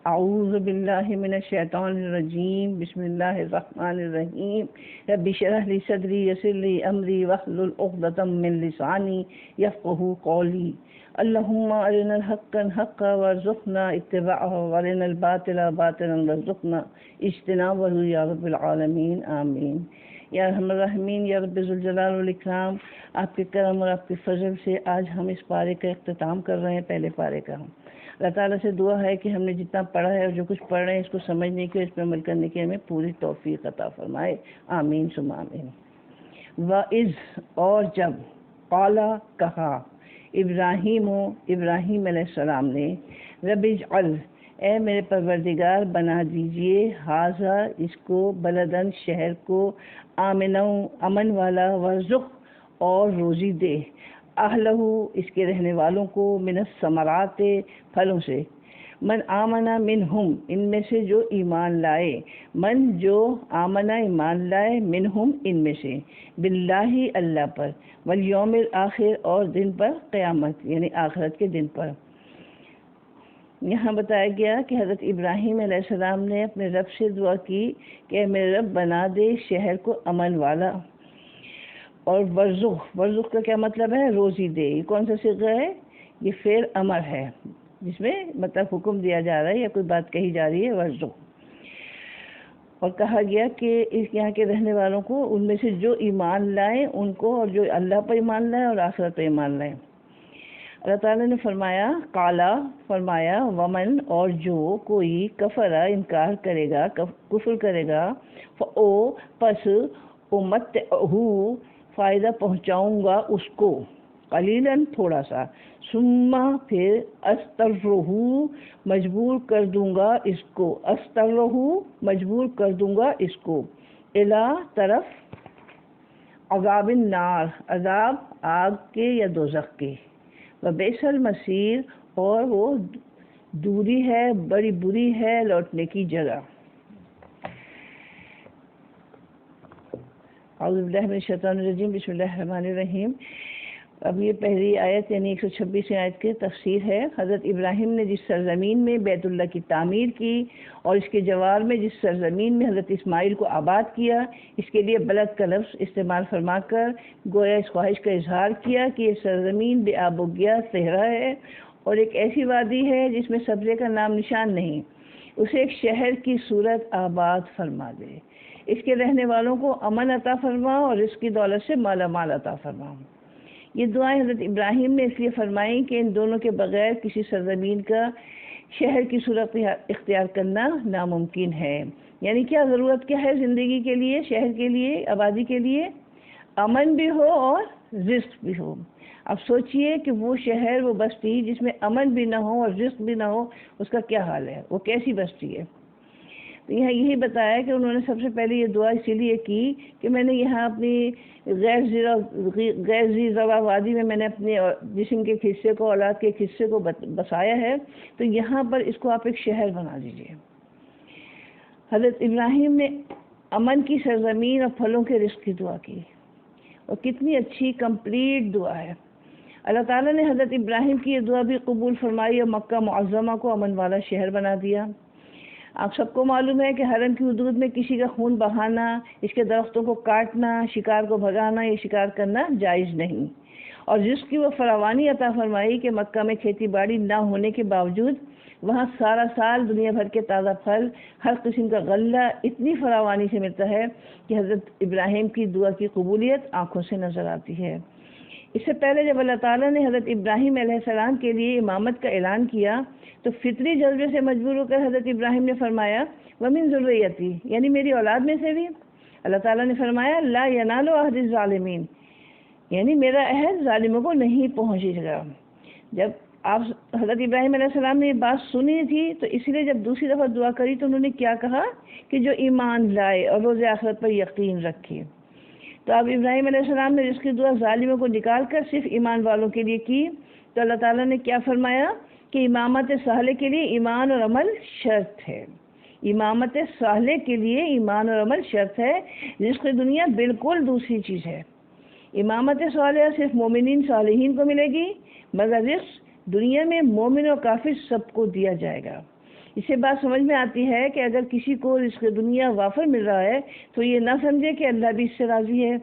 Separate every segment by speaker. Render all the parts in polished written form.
Speaker 1: اعوذ باللہ من الشیطان الرجیم بسم اللہ الرحمن الرحیم رب اشرح لی صدری یسر لی امری واحلل عقدۃ من لسانی یفقہوا قولی اللہم ارنا الحق حقا وارزقنا اتباعہ وارنا الباطل باطلا وارزقنا اجتنابہ یا رب العالمین آمین۔ یا ارحم الراحمین یا رب ذوالجلال والاکرام، آپ کے کرم اور آپ کے فضل سے آج ہم اس پارے کا اختتام کر رہے ہیں، پہلے پارے کا۔ اللہ تعالیٰ سے دعا ہے کہ ہم نے جتنا پڑھا ہے اور جو کچھ پڑھ رہے ہیں اس کو سمجھنے کی اور اس پہ عمل کرنے کی ہمیں پوری توفیق عطا فرمائے، آمین ثم آمین۔ وَإِذْ اور جب قالا کہا ابراہیم علیہ السلام نے رب اجعل اے میرے پروردگار بنا دیجئے ھذا اس کو بلدن شہر کو امن والا وارزق اور روزی دے اہلہ اس کے رہنے والوں کو من الثمرات پھلوں سے من آمنا منہم ان میں سے جو ایمان لائے من جو آمنا ایمان لائے منہم ان میں سے باللہ اللہ پر والیوم الآخر اور دن پر قیامت یعنی آخرت کے دن پر۔ یہاں بتایا گیا کہ حضرت ابراہیم علیہ السلام نے اپنے رب سے دعا کی کہ میرے رب بنا دے شہر کو امن والا اور ورزق کا کیا مطلب ہے؟ روزی دے۔ یہ کون سا صیغہ ہے؟ یہ فعل امر ہے جس میں مطلب حکم دیا جا رہا ہے یا کوئی بات کہی جا رہی ہے، ورزق۔ اور کہا گیا کہ اس یہاں کے رہنے والوں کو ان میں سے جو ایمان لائیں ان کو، اور جو اللہ پر ایمان لائیں اور آخرت پر ایمان لائیں۔ اللہ تعالیٰ نے فرمایا قالا فرمایا ومن اور جو کوئی کفرا انکار کرے گا کفر کرے گا فَأَوْ پس أُمَتِّعْهُ فائدہ پہنچاؤں گا اس کو قلیلاً تھوڑا سا ثم پھر استرہ مجبور کر دوں گا اس کو استرہ مجبور کر دوں گا اس کو الی طرف عذاب النار عذاب آگ کے یا دوزخ کے وبئس المصیر اور وہ دوری ہے بڑی بری ہے لوٹنے کی جگہ۔ اعوذ باللہ من الشیطان الرجیم بسم اللہ الرحمن الرحیم۔ اب یہ پہلی آیت یعنی 126 آیت کی تفسیر ہے۔ حضرت ابراہیم نے جس سرزمین میں بیت اللہ کی تعمیر کی اور اس کے جوار میں جس سرزمین میں حضرت اسماعیل کو آباد کیا، اس کے لیے بلد کا لفظ استعمال فرما کر گویا اس خواہش کا اظہار کیا کہ یہ سرزمین بے آب و گیا صحرا ہے اور ایک ایسی وادی ہے جس میں سبزے کا نام نشان نہیں، اسے ایک شہر کی صورت آباد فرما دے، اس کے رہنے والوں کو امن عطا فرما اور رزق کی دولت سے مالا مال عطا فرما۔ یہ دعائیں حضرت ابراہیم نے اس لیے فرمائیں کہ ان دونوں کے بغیر کسی سرزمین کا شہر کی صورت اختیار کرنا ناممکن ہے۔ یعنی کیا ضرورت کیا ہے زندگی کے لیے، شہر کے لیے، آبادی کے لیے؟ امن بھی ہو اور رزق بھی ہو۔ اب سوچئے کہ وہ شہر وہ بستی جس میں امن بھی نہ ہو اور رزق بھی نہ ہو، اس کا کیا حال ہے، وہ کیسی بستی ہے؟ تو یہاں یہی بتایا کہ انہوں نے سب سے پہلے یہ دعا اسی لیے کی کہ میں نے یہاں اپنی غیر ذی زرع وادی میں میں نے اپنے جسم کے حصے کو، اولاد کے حصے کو بسایا ہے، تو یہاں پر اس کو آپ ایک شہر بنا دیجئے۔ حضرت ابراہیم نے امن کی سرزمین اور پھلوں کے رزق کی دعا کی، اور کتنی اچھی کمپلیٹ دعا ہے۔ اللہ تعالیٰ نے حضرت ابراہیم کی یہ دعا بھی قبول فرمائی اور مکہ معظمہ کو امن والا شہر بنا دیا۔ آپ سب کو معلوم ہے کہ حرم کی حدود میں کسی کا خون بہانا، اس کے درختوں کو کاٹنا، شکار کو بھگانا یا شکار کرنا جائز نہیں، اور رزق کی وہ فراوانی عطا فرمائی کہ مکہ میں کھیتی باڑی نہ ہونے کے باوجود وہاں سارا سال دنیا بھر کے تازہ پھل، ہر قسم کا غلہ اتنی فراوانی سے ملتا ہے کہ حضرت ابراہیم کی دعا کی قبولیت آنکھوں سے نظر آتی ہے۔ اس سے پہلے جب اللہ تعالیٰ نے حضرت ابراہیم علیہ السلام کے لیے امامت کا اعلان کیا تو فطری جذبے سے مجبور ہو کر حضرت ابراہیم نے فرمایا وَمِن ذُرِّيَّتِي یعنی میری اولاد میں سے بھی۔ اللہ تعالیٰ نے فرمایا لا ینال عہد الظالمین یعنی میرا عہد ظالموں کو نہیں پہنچے گا۔ جب آپ حضرت ابراہیم علیہ السلام نے یہ بات سنی تھی تو اس لیے جب دوسری دفعہ دعا کری تو انہوں نے کیا کہا کہ جو ایمان لائے اور روز آخرت پر یقین رکھے۔ تو اب ابراہیم علیہ السلام نے جس کی دعا ظالموں کو نکال کر صرف ایمان والوں کے لیے کی، تو اللہ تعالیٰ نے کیا فرمایا کہ امامت صالح کے لیے ایمان اور عمل شرط ہے۔ امامت صالح کے لیے ایمان اور عمل شرط ہے، رزق دنیا بالکل دوسری چیز ہے۔ امامت صالحہ صرف مومنین صالحین کو ملے گی، مگر رزق دنیا میں مومن اور کافر سب کو دیا جائے گا۔ اس سے بات سمجھ میں آتی ہے کہ اگر کسی کو رزق دنیا وافر مل رہا ہے تو یہ نہ سمجھے کہ اللہ بھی اس سے راضی ہے،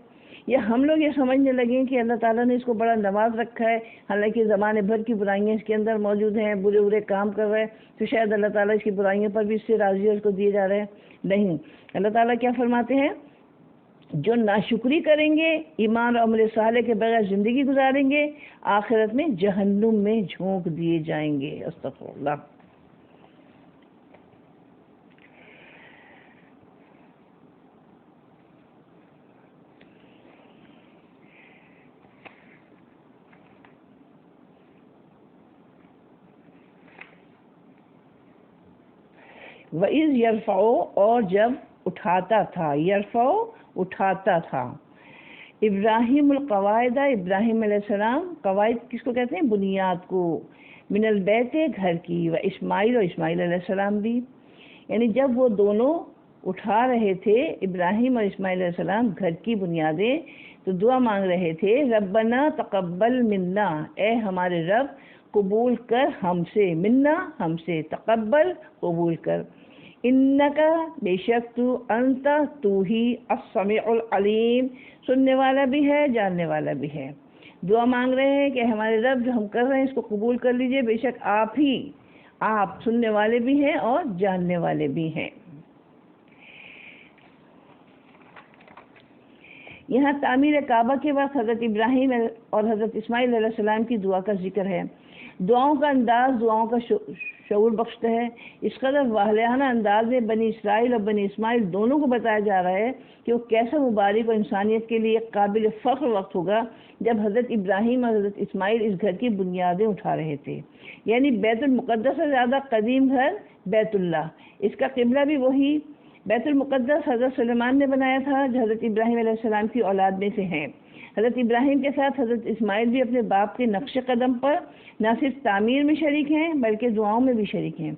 Speaker 1: یا ہم لوگ یہ سمجھنے لگیں کہ اللہ تعالیٰ نے اس کو بڑا نواز رکھا ہے، حالانکہ زمانے بھر کی برائیاں اس کے اندر موجود ہیں، برے برے کام کر رہے ہیں، تو شاید اللہ تعالیٰ اس کی برائیوں پر بھی اس سے راضی ہے، اس کو دیے جا رہے ہیں۔ نہیں، اللہ تعالیٰ کیا فرماتے ہیں؟ جو ناشکری کریں گے، ایمان اور عمل صالح کے بغیر زندگی گزاریں گے، آخرت میں جہنم میں جھونک دیے جائیں گے۔ استغفر اللہ۔ وَإِذْ يَرْفَعُ، اور جب اٹھاتا تھا، یرفع اٹھاتا تھا، ابراہیم القواعد، ابراہیم علیہ السلام، قواعد کس کو کہتے ہیں؟ بنیاد کو، من البیت، گھر کی، و اسماعیل، اور اسماعیل علیہ السلام بھی، یعنی جب وہ دونوں اٹھا رہے تھے، ابراہیم اور اسماعیل علیہ السلام، گھر کی بنیادیں، تو دعا مانگ رہے تھے، ربنا تقبل منا، اے ہمارے رب قبول کر ہم سے، منا ہم سے، تقبل قبول کر، انکا بے شک تو، انت تو ہی، السمیع العلیم، سننے والا بھی ہے، جاننے والا بھی ہے۔ دعا مانگ رہے ہیں کہ ہمارے رب جو ہم کر رہے ہیں اس کو قبول کر لیجئے، بے شک آپ سننے والے بھی ہیں اور جاننے والے بھی ہیں۔ یہاں تعمیر کعبہ کے وقت حضرت ابراہیم اور حضرت اسماعیل علیہ السلام کی دعا کا ذکر ہے۔ دعاؤں کا انداز دعاؤں کا شعور بخشتا ہے۔ اس قدر واضحانہ انداز میں بنی اسرائیل اور بنی اسماعیل دونوں کو بتایا جا رہا ہے کہ وہ کیسا مبارک اور انسانیت کے لیے قابل فخر وقت ہوگا جب حضرت ابراہیم اور حضرت اسماعیل اس گھر کی بنیادیں اٹھا رہے تھے، یعنی بیت المقدس سے زیادہ قدیم گھر بیت اللہ، اس کا قبلہ بھی وہی۔ بیت المقدس حضرت سلیمان نے بنایا تھا جو حضرت ابراہیم علیہ السلام کی اولاد میں سے ہیں۔ حضرت ابراہیم کے ساتھ حضرت اسماعیل بھی اپنے باپ کے نقش قدم پر نہ صرف تعمیر میں شریک ہیں بلکہ دعاؤں میں بھی شریک ہیں۔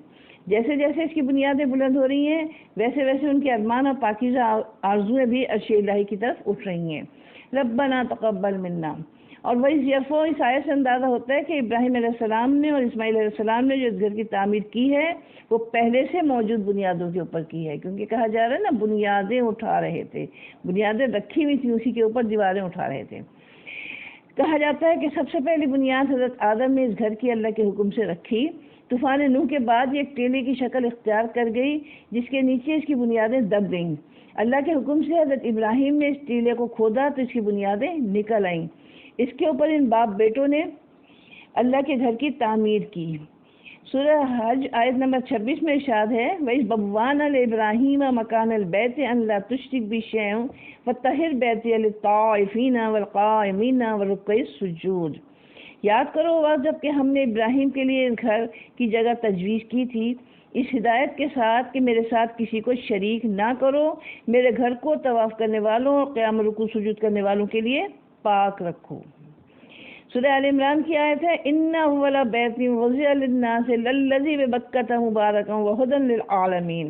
Speaker 1: جیسے جیسے اس کی بنیادیں بلند ہو رہی ہیں ویسے ویسے ان کے ارمان اور پاکیزہ آرزویں بھی عرش الہی کی طرف اٹھ رہی ہیں۔ ربنا تقبل منا، اور وہی یرفع، اس آیت سے اندازہ ہوتا ہے کہ ابراہیم علیہ السلام نے اور اسماعیل علیہ السلام نے جو اس گھر کی تعمیر کی ہے وہ پہلے سے موجود بنیادوں کے اوپر کی ہے، کیونکہ کہا جا رہا ہے نا بنیادیں اٹھا رہے تھے، بنیادیں رکھی ہوئی تھی، اسی کے اوپر دیواریں اٹھا رہے تھے۔ کہا جاتا ہے کہ سب سے پہلی بنیاد حضرت آدم نے اس گھر کی اللہ کے حکم سے رکھی۔ طوفان نوح کے بعد یہ ایک ٹیلے کی شکل اختیار کر گئی جس کے نیچے اس کی بنیادیں دب گئیں۔ اللہ کے حکم سے حضرت ابراہیم نے اس ٹیلے کو کھودا تو اس کی بنیادیں نکل آئیں۔ اس کے اوپر ان باپ بیٹوں نے اللہ کے گھر کی تعمیر کی۔ سورہ حج آیت نمبر 26 میں ارشاد ہے، وَإِذْ بَوَّأْنَا لِإِبْرَاهِيمَ مَكَانَ الْبَيْتِ أَن لَّا تُشْرِكْ بِي شَيْئًا وَطَهِّرْ بَيْتِيَ لِلطَّائِفِينَ وَالْقَائِمِينَ وَرُكَّعِ السُّجُودِ۔ یاد کرو وقت جب کہ ہم نے ابراہیم کے لیے اس گھر کی جگہ تجویز کی تھی اس ہدایت کے ساتھ کہ میرے ساتھ کسی کو شریک نہ کرو، میرے گھر کو طواف کرنے والوں اور قیام رکوع سجود کرنے والوں کے لیے پاک رکھو۔ سورہ آل عمران کی آیت ہے، اِنَّ أَوَّلَ بَيْتٍ وُضِعَ لِلنَّاسِ لَلَّذِي بِبَكَّةَ مُبَارَكًا وَهُدًى لِلْعَالَمِينَ،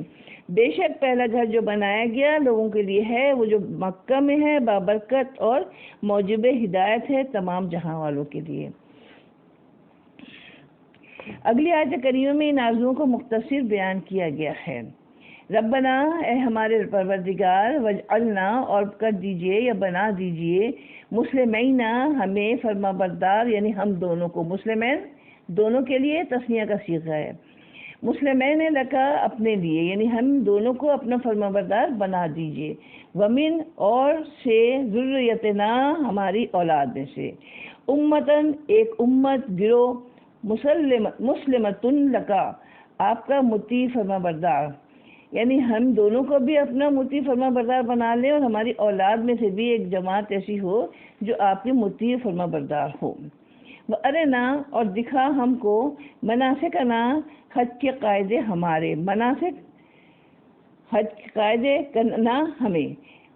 Speaker 1: بے شک پہلا گھر جو بنایا گیا لوگوں کے لیے ہے وہ جو مکہ میں ہے، بابرکت اور موجب ہدایت ہے تمام جہاں والوں کے لیے۔ اگلی آیت کریمہ میں ان آرزوؤں کو مختصر بیان کیا گیا ہے۔ ربنا، اے ہمارے پروردگار، وجعلنا، اور کر دیجئے یا بنا دیجئے، مسلمین، ہمیں فرما بردار، یعنی ہم دونوں کو، مسلمین دونوں کے لیے تثنیہ کا صیغہ ہے، مسلمین لکا، اپنے لیے، یعنی ہم دونوں کو اپنا فرما بردار بنا دیجئے، ومن، اور سے، ذریتنا، ہماری اولاد میں سے، امتن، ایک امت، گروہ، مسلمتن لکا، آپ کا مطیع فرما بردار، یعنی ہم دونوں کو بھی اپنا مطیع فرما بردار بنا لیں اور ہماری اولاد میں سے بھی ایک جماعت ایسی ہو جو آپ کی مطیع فرما بردار ہو۔ وَأَرِنَا، اور دکھا ہم کو، مناسکنا، حج کے قاعدے ہمارے، مناسک حج کے قاعدے کرنا ہمیں،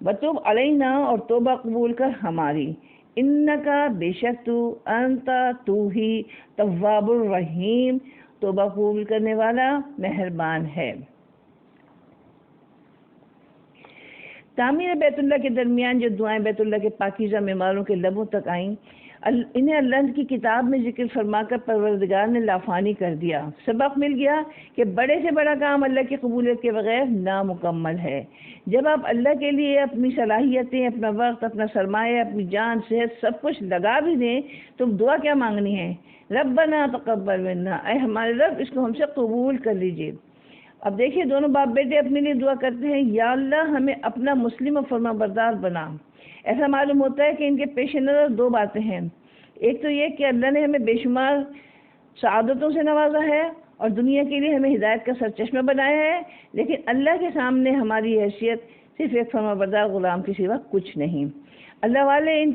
Speaker 1: وَتُبْ عَلَيْنَا، اور توبہ قبول کر ہماری، اِنَّکَ، بے شک تو، انت، تو ہی، تواب الرحیم، توبہ قبول کرنے والا مہربان ہے۔ تعمیر بیت اللہ کے درمیان جو دعائیں بیت اللہ کے پاکیزہ معماروں کے لبوں تک آئیں انہیں اللہ کی کتاب میں ذکر فرما کر پروردگار نے لافانی کر دیا۔ سبق مل گیا کہ بڑے سے بڑا کام اللہ کی قبولیت کے بغیر نامکمل ہے۔ جب آپ اللہ کے لیے اپنی صلاحیتیں، اپنا وقت، اپنا سرمایہ، اپنی جان، صحت سب کچھ لگا بھی دیں تو دعا کیا مانگنی ہے؟ ربنا تقبل منا، اے ہمارے رب اس کو ہم سے قبول کر لیجیے۔ اب دیکھیے دونوں باپ بیٹے اپنے لیے دعا کرتے ہیں، یا اللہ ہمیں اپنا مسلم و فرما بردار بنا۔ ایسا معلوم ہوتا ہے کہ ان کے پیش نظر دو باتیں ہیں، ایک تو یہ کہ اللہ نے ہمیں بے شمار سعادتوں سے نوازا ہے اور دنیا کے لیے ہمیں ہدایت کا سرچشمہ بنایا ہے، لیکن اللہ کے سامنے ہماری حیثیت صرف ایک فرما بردار غلام کے سوا کچھ نہیں۔ اللہ والے ان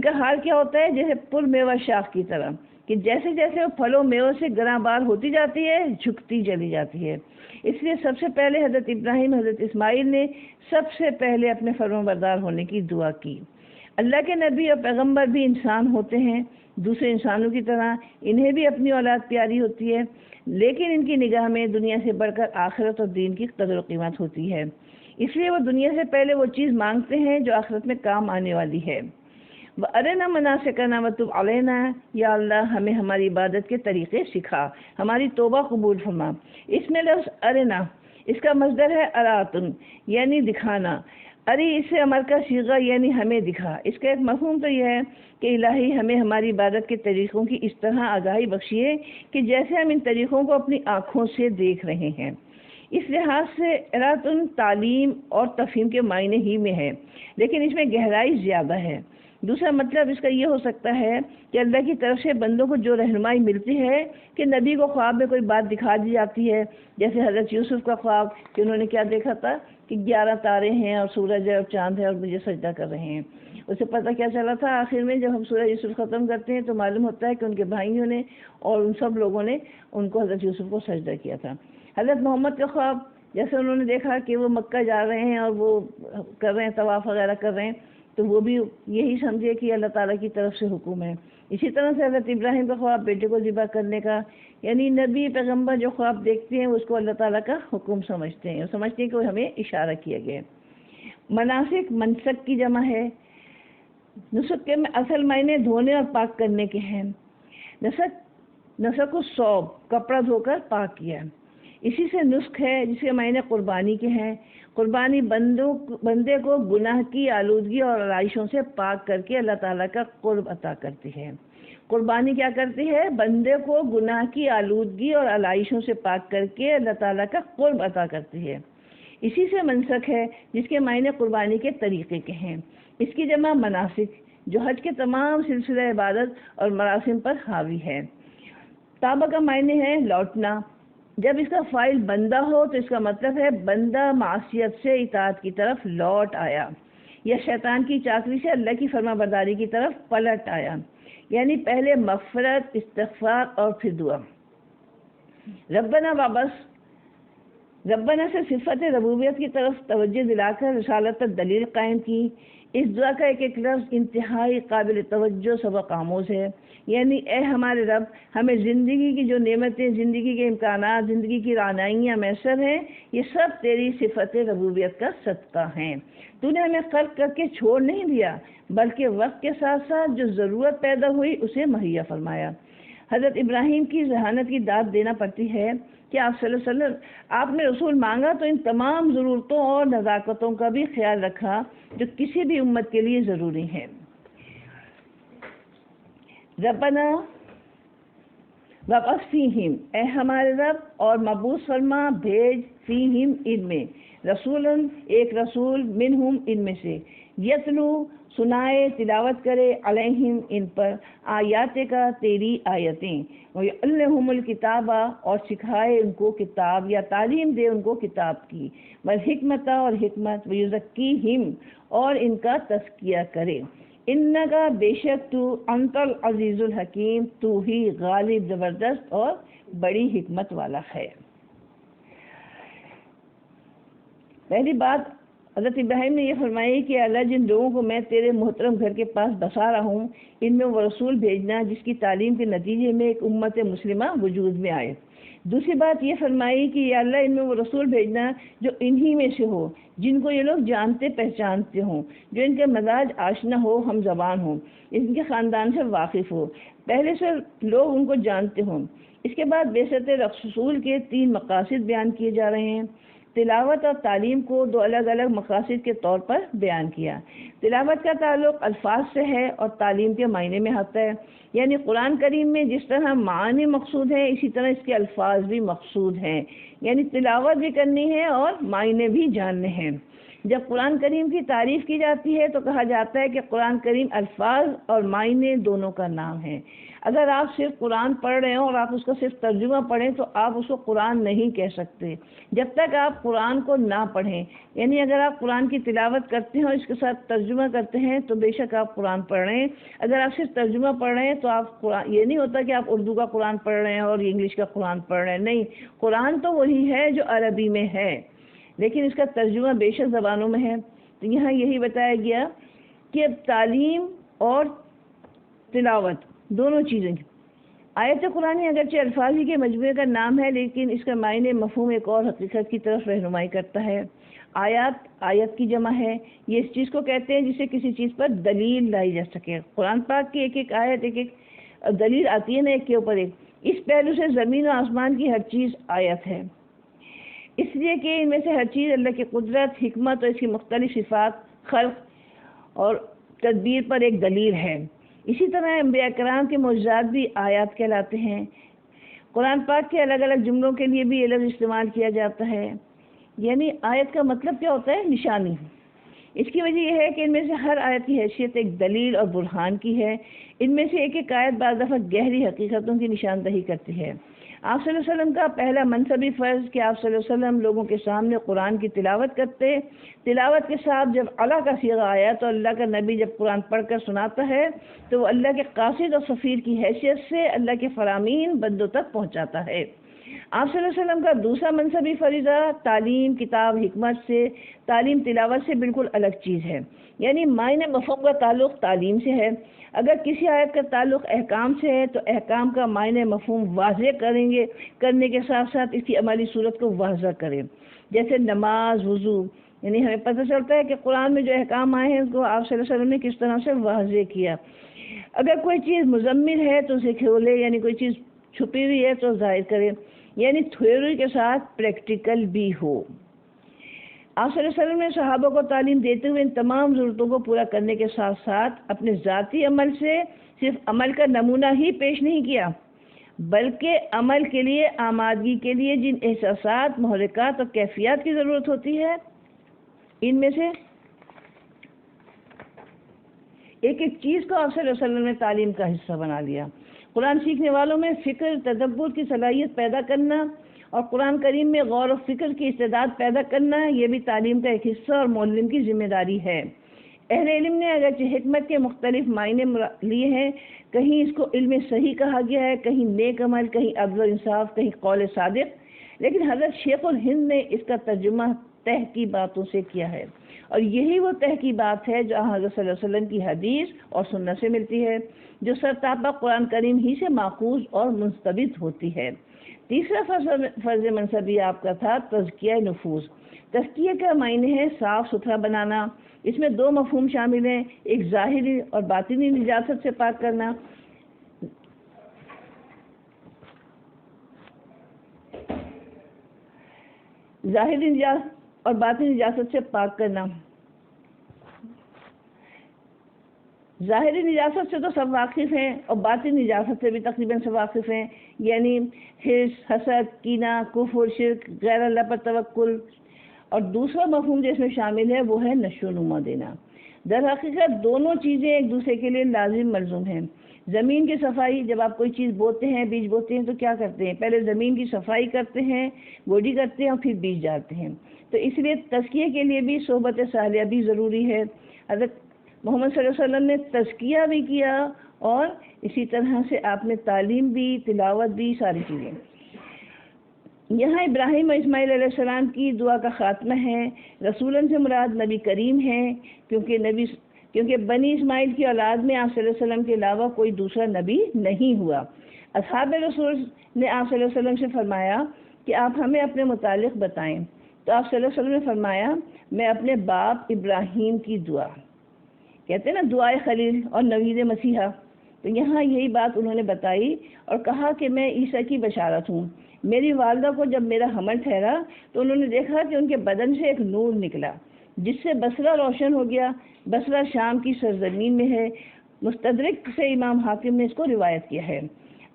Speaker 1: کا حال کیا ہوتا ہے؟ جیسے پر میوہ شاخ کی طرح، کہ جیسے جیسے وہ پھلوں میووں سے گراں بار ہوتی جاتی ہے، جھکتی چلی جاتی ہے۔ اس لیے سب سے پہلے حضرت ابراہیم، حضرت اسماعیل نے سب سے پہلے اپنے فرما بردار ہونے کی دعا کی۔ اللہ کے نبی اور پیغمبر بھی انسان ہوتے ہیں دوسرے انسانوں کی طرح، انہیں بھی اپنی اولاد پیاری ہوتی ہے، لیکن ان کی نگاہ میں دنیا سے بڑھ کر آخرت اور دین کی قدر و قیمت ہوتی ہے، اس لیے وہ دنیا سے پہلے وہ چیز مانگتے ہیں جو آخرت میں کام آنے والی ہے۔ وَأَرِنَا مَنَاسِكَنَا وَتُبْ عَلَيْنَا، یا اللہ ہمیں ہماری عبادت کے طریقے سکھا، ہماری توبہ قبول فرما۔ اس میں لفظ ارنا، اس کا مصدر ہے اراتن، یعنی دکھانا۔ اری اس سے امر کا صیغہ یعنی ہمیں دکھا۔ اس کا ایک مفہوم تو یہ ہے کہ الہی ہمیں ہماری عبادت کے طریقوں کی اس طرح آگاہی بخشیے کہ جیسے ہم ان طریقوں کو اپنی آنکھوں سے دیکھ رہے ہیں۔ اس لحاظ سے اراتن تعلیم اور تفہیم کے معنی ہی میں ہے، لیکن اس میں گہرائی زیادہ ہے۔ دوسرا مطلب اس کا یہ ہو سکتا ہے کہ اللہ کی طرف سے بندوں کو جو رہنمائی ملتی ہے کہ نبی کو خواب میں کوئی بات دکھا دی جاتی ہے، جیسے حضرت یوسف کا خواب کہ انہوں نے کیا دیکھا تھا کہ 11 تارے ہیں اور سورج ہے اور چاند ہے اور مجھے سجدہ کر رہے ہیں۔ اسے پتہ کیا چلا تھا؟ آخر میں جب ہم سورہ یوسف ختم کرتے ہیں تو معلوم ہوتا ہے کہ ان کے بھائیوں نے اور ان سب لوگوں نے ان کو حضرت یوسف کو سجدہ کیا تھا۔ حضرت محمد کا خواب جیسے انہوں نے دیکھا کہ وہ مکہ جا رہے ہیں اور وہ کر رہے ہیں طواف وغیرہ کر رہے ہیں، تو وہ بھی یہی سمجھے کہ اللہ تعالیٰ کی طرف سے حکم ہے۔ اسی طرح سے حضرت ابراہیم کا خواب بیٹے کو ذبح کرنے کا، یعنی نبی پیغمبر جو خواب دیکھتے ہیں اس کو اللہ تعالیٰ کا حکم سمجھتے ہیں اور سمجھتے ہیں کہ وہ ہمیں اشارہ کیا گیا ہے۔ مناسک منسک کی جمع ہے۔ نسک کے اصل معنی دھونے اور پاک کرنے کے ہیں۔ نسک کو صوب، کپڑا دھو کر پاک کیا، اسی سے نسک ہے جس کے معنی قربانی کے ہیں۔ قربانی بندے کو گناہ کی آلودگی اور علائشوں سے پاک کر کے اللہ تعالیٰ کا قرب عطا کرتی ہے۔ قربانی کیا کرتی ہے؟ بندے کو گناہ کی آلودگی اور علائشوں سے پاک کر کے اللہ تعالیٰ کا قرب عطا کرتی ہے۔ اسی سے منسک ہے جس کے معنی قربانی کے طریقے کے ہیں۔ اس کی جمع مناسک، جو حج کے تمام سلسلہ عبادت اور مراسم پر حاوی ہے۔ تابہ کا معنی ہے لوٹنا۔ جب اس کا فاعل بندہ ہو تو اس کا مطلب ہے بندہ معصیت سے اطاعت کی طرف لوٹ آیا، یا شیطان کی چاکری سے اللہ کی فرما برداری کی طرف پلٹ آیا، یعنی پہلے مغفرت، استغفار اور پھر دعا۔ ربنا سے صفت ربوبیت کی طرف توجہ دلا کر رسالت پر دلیل قائم کی۔ اس دعا کا ایک ایک لفظ انتہائی قابل توجہ سبق آموز ہے، یعنی اے ہمارے رب ہمیں زندگی کی جو نعمتیں، زندگی کے امکانات، زندگی کی رعنائیاں میسر ہیں، یہ سب تیری صفت ربوبیت کا صدقہ ہیں۔ تو نے ہمیں خلق کر کے چھوڑ نہیں دیا، بلکہ وقت کے ساتھ ساتھ جو ضرورت پیدا ہوئی اسے مہیا فرمایا۔ حضرت ابراہیم کی ذہانت کی داد دینا پڑتی ہے کہ آپ صلی اللہ علیہ وسلم آپ نے رسول مانگا تو ان تمام ضرورتوں اور نزاکتوں کا بھی خیال رکھا جو کسی بھی امت کے لیے ضروری ہیں۔ ربنا وابعث فیہم، اے ہمارے رب اور مبعوث فرما بھیج، فیہم ان میں، رسولن ایک رسول، منہم ان میں سے، یتلو سنائے، تلاوت کرے، علیہم ان پر، آیات کا تیری آیتیں، وَيُعَلِّمُهُمُ الْكِتَابَ اور سکھائے ان کو کتاب یا تعلیم دے ان کو کتاب کی، والحکمت اور حکمت، وَيُزَكِّيهِمْ اور ان کا تزکیہ کرے، انکا بے شک تو انت العزیز الحکیم، تو ہی غالب، زبردست اور بڑی حکمت والا ہے۔ پہلی بات حضرت ابراہیم نے یہ فرمایا کہ اللہ جن لوگوں کو میں تیرے محترم گھر کے پاس بسا رہا ہوں ان میں وہ رسول بھیجنا جس کی تعلیم کے نتیجے میں ایک امت مسلمہ وجود میں آئے۔ دوسری بات یہ فرمائی کہ یا اللہ ان میں وہ رسول بھیجنا جو انہی میں سے ہو جن کو یہ لوگ جانتے پہچانتے ہوں، جو ان کے مزاج آشنا ہو، ہم زبان ہو، ان کے خاندان سے واقف ہو، پہلے سے لوگ ان کو جانتے ہوں۔ اس کے بعد بعثت رسول کے 3 مقاصد بیان کیے جا رہے ہیں۔ تلاوت اور تعلیم کو 2 الگ الگ مقاصد کے طور پر بیان کیا۔ تلاوت کا تعلق الفاظ سے ہے اور تعلیم کے معنی میں ہوتا ہے، یعنی قرآن کریم میں جس طرح معانی مقصود ہیں اسی طرح اس کے الفاظ بھی مقصود ہیں، یعنی تلاوت بھی کرنی ہے اور معنی بھی جاننے ہیں۔ جب قرآن کریم کی تعریف کی جاتی ہے تو کہا جاتا ہے کہ قرآن کریم الفاظ اور معنی دونوں کا نام ہے۔ اگر آپ صرف قرآن پڑھ رہے ہوں اور آپ اس کا صرف ترجمہ پڑھیں تو آپ اس کو قرآن نہیں کہہ سکتے جب تک آپ قرآن کو نہ پڑھیں، یعنی اگر آپ قرآن کی تلاوت کرتے ہیں اور اس کے ساتھ ترجمہ کرتے ہیں تو بے شک آپ قرآن پڑھ رہے ہیں۔ اگر آپ صرف ترجمہ پڑھ رہے ہیں تو آپ قرآن، یہ نہیں ہوتا کہ آپ اردو کا قرآن پڑھ رہے ہیں اور انگلش کا قرآن پڑھ رہے ہیں، نہیں، قرآن تو وہی ہے جو عربی میں ہے لیکن اس کا ترجمہ بے شک زبانوں میں ہے۔ تو یہاں یہی بتایا گیا کہ اب تعلیم اور تلاوت دونوں چیزیں، آیت قرآن اگرچہ الفاظ ہی کے مجموعے کا نام ہے لیکن اس کا معنی مفہوم ایک اور حقیقت کی طرف رہنمائی کرتا ہے۔ آیت کی جمع ہے، یہ اس چیز کو کہتے ہیں جسے کسی چیز پر دلیل لائی جا سکے۔ قرآن پاک کی ایک ایک آیت ایک ایک دلیل آتی ہے نا، ایک کے اوپر ایک، اس پہلو سے زمین و آسمان کی ہر چیز آیت ہے، اس لیے کہ ان میں سے ہر چیز اللہ کی قدرت، حکمت اور اس کی مختلف صفات، خلق اور تدبیر پر ایک دلیل ہے۔ اسی طرح انبیاء کرام کے معجزات بھی آیات کہلاتے ہیں۔ قرآن پاک کے الگ الگ جملوں کے لیے بھی یہ لفظ استعمال کیا جاتا ہے، یعنی آیت کا مطلب کیا ہوتا ہے؟ نشانی۔ اس کی وجہ یہ ہے کہ ان میں سے ہر آیت کی حیثیت ایک دلیل اور برہان کی ہے۔ ان میں سے ایک ایک آیت بعض دفعہ گہری حقیقتوں کی نشاندہی کرتی ہے۔ آپ صلی اللہ علیہ وسلم کا پہلا منصبی فرض کہ آپ صلی اللہ علیہ وسلم لوگوں کے سامنے قرآن کی تلاوت کرتے، تلاوت کے ساتھ جب اللہ کا صیغہ آیا تو اللہ کا نبی جب قرآن پڑھ کر سناتا ہے تو وہ اللہ کے قاصد اور سفیر کی حیثیت سے اللہ کے فرامین بندوں تک پہنچاتا ہے۔ آپ صلی اللہ علیہ وسلم کا دوسرا منصبی فریضہ تعلیم، کتاب حکمت سے، تعلیم تلاوت سے بالکل الگ چیز ہے، یعنی معنی مفہوم کا تعلق تعلیم سے ہے۔ اگر کسی آیت کا تعلق احکام سے ہے تو احکام کا معنی مفہوم واضح کرنے کے ساتھ ساتھ اس کی عملی صورت کو واضح کریں، جیسے نماز، وضو، یعنی ہمیں پتہ چلتا ہے کہ قرآن میں جو احکام آئے ہیں اس کو آپ صلی اللہ علیہ وسلم نے کس طرح سے واضح کیا۔ اگر کوئی چیز مضمر ہے تو اسے کھولے، یعنی کوئی چیز چھپی ہوئی ہے تو ظاہر کرے، یعنی تھیوری کے ساتھ پریکٹیکل بھی ہو۔ آپ صلی اللہ علیہ وسلم نے صحابہ کو تعلیم دیتے ہوئے ان تمام ضرورتوں کو پورا کرنے کے ساتھ ساتھ اپنے ذاتی عمل سے صرف عمل کا نمونہ ہی پیش نہیں کیا بلکہ عمل کے لیے آمادگی کے لیے جن احساسات، محرکات اور کیفیات کی ضرورت ہوتی ہے ان میں سے ایک ایک چیز کو آپ صلی اللہ علیہ وسلم نے تعلیم کا حصہ بنا لیا۔ قرآن سیکھنے والوں میں فکر، تدبر کی صلاحیت پیدا کرنا اور قرآن کریم میں غور و فکر کی استعداد پیدا کرنا، یہ بھی تعلیم کا ایک حصہ اور معلم کی ذمہ داری ہے۔ اہل علم نے اگرچہ حکمت کے مختلف معنی لیے ہیں، کہیں اس کو علم صحیح کہا گیا ہے، کہیں نیک عمل، کہیں عدل و انصاف، کہیں قول صادق، لیکن حضرت شیخ الہند نے اس کا ترجمہ تہ کی باتوں سے کیا ہے، اور یہی وہ تہ کی بات ہے جو حضرت صلی اللہ علیہ وسلم کی حدیث اور سنت سے ملتی ہے، جو سرتاپا قرآن کریم ہی سے ماخوذ اور مستبد ہوتی ہے۔ تیسرا فرض منصبی آپ کا تھا تزکیہ نفوس۔ تزکیہ کا معنی ہے صاف ستھرا بنانا۔ اس میں 2 مفہوم شامل ہیں، ایک ظاہری اور باطنی نجاست سے پاک کرنا۔ ظاہری نجاست اور باطنی نجاست سے پاک کرنا۔ ظاہری نجاست سے تو سب واقف ہیں اور باطنی نجاست سے بھی تقریباً سب واقف ہیں، یعنی حرص، حسد، کینہ، کفر، شرک، غیر اللہ پر توکل۔ اور دوسرا مفہوم جو اس میں شامل ہے وہ ہے نشو و نما دینا۔ در حقیقت دونوں چیزیں ایک دوسرے کے لیے لازم ملزوم ہیں۔ زمین کی صفائی، جب آپ کوئی چیز بوتے ہیں، بیج بوتے ہیں تو کیا کرتے ہیں؟ پہلے زمین کی صفائی کرتے ہیں، گوڈی کرتے ہیں اور پھر بیج ڈالتے ہیں۔ تو اس لیے تزکیہ کے لیے بھی صحبت صالحہ بھی ضروری ہے۔ حضرت محمد صلی اللہ علیہ وسلم نے تزکیہ بھی کیا اور اسی طرح سے آپ نے تعلیم بھی، تلاوت بھی، ساری چیزیں۔ یہاں ابراہیم اور اسماعیل علیہ السلام کی دعا کا خاتمہ ہے۔ رسولن سے مراد نبی کریم ہے، کیونکہ بنی اسماعیل کی اولاد میں آپ صلی اللہ علیہ وسلم کے علاوہ کوئی دوسرا نبی نہیں ہوا۔ اصحاب رسول نے آپ صلی اللہ علیہ وسلم سے فرمایا کہ آپ ہمیں اپنے متعلق بتائیں، تو آپ صلی اللہ علیہ وسلم نے فرمایا میں اپنے باپ ابراہیم کی دعا، کہتے ہیں نا دعائے خلیل اور نوید مسیحا، تو یہاں یہی بات انہوں نے بتائی اور کہا کہ میں عیسیٰ کی بشارت ہوں۔ میری والدہ کو جب میرا حمل ٹھہرا تو انہوں نے دیکھا کہ ان کے بدن سے ایک نور نکلا جس سے بصرہ روشن ہو گیا۔ بصرہ شام کی سرزمین میں ہے۔ مستدرک سے امام حاکم نے اس کو روایت کیا ہے۔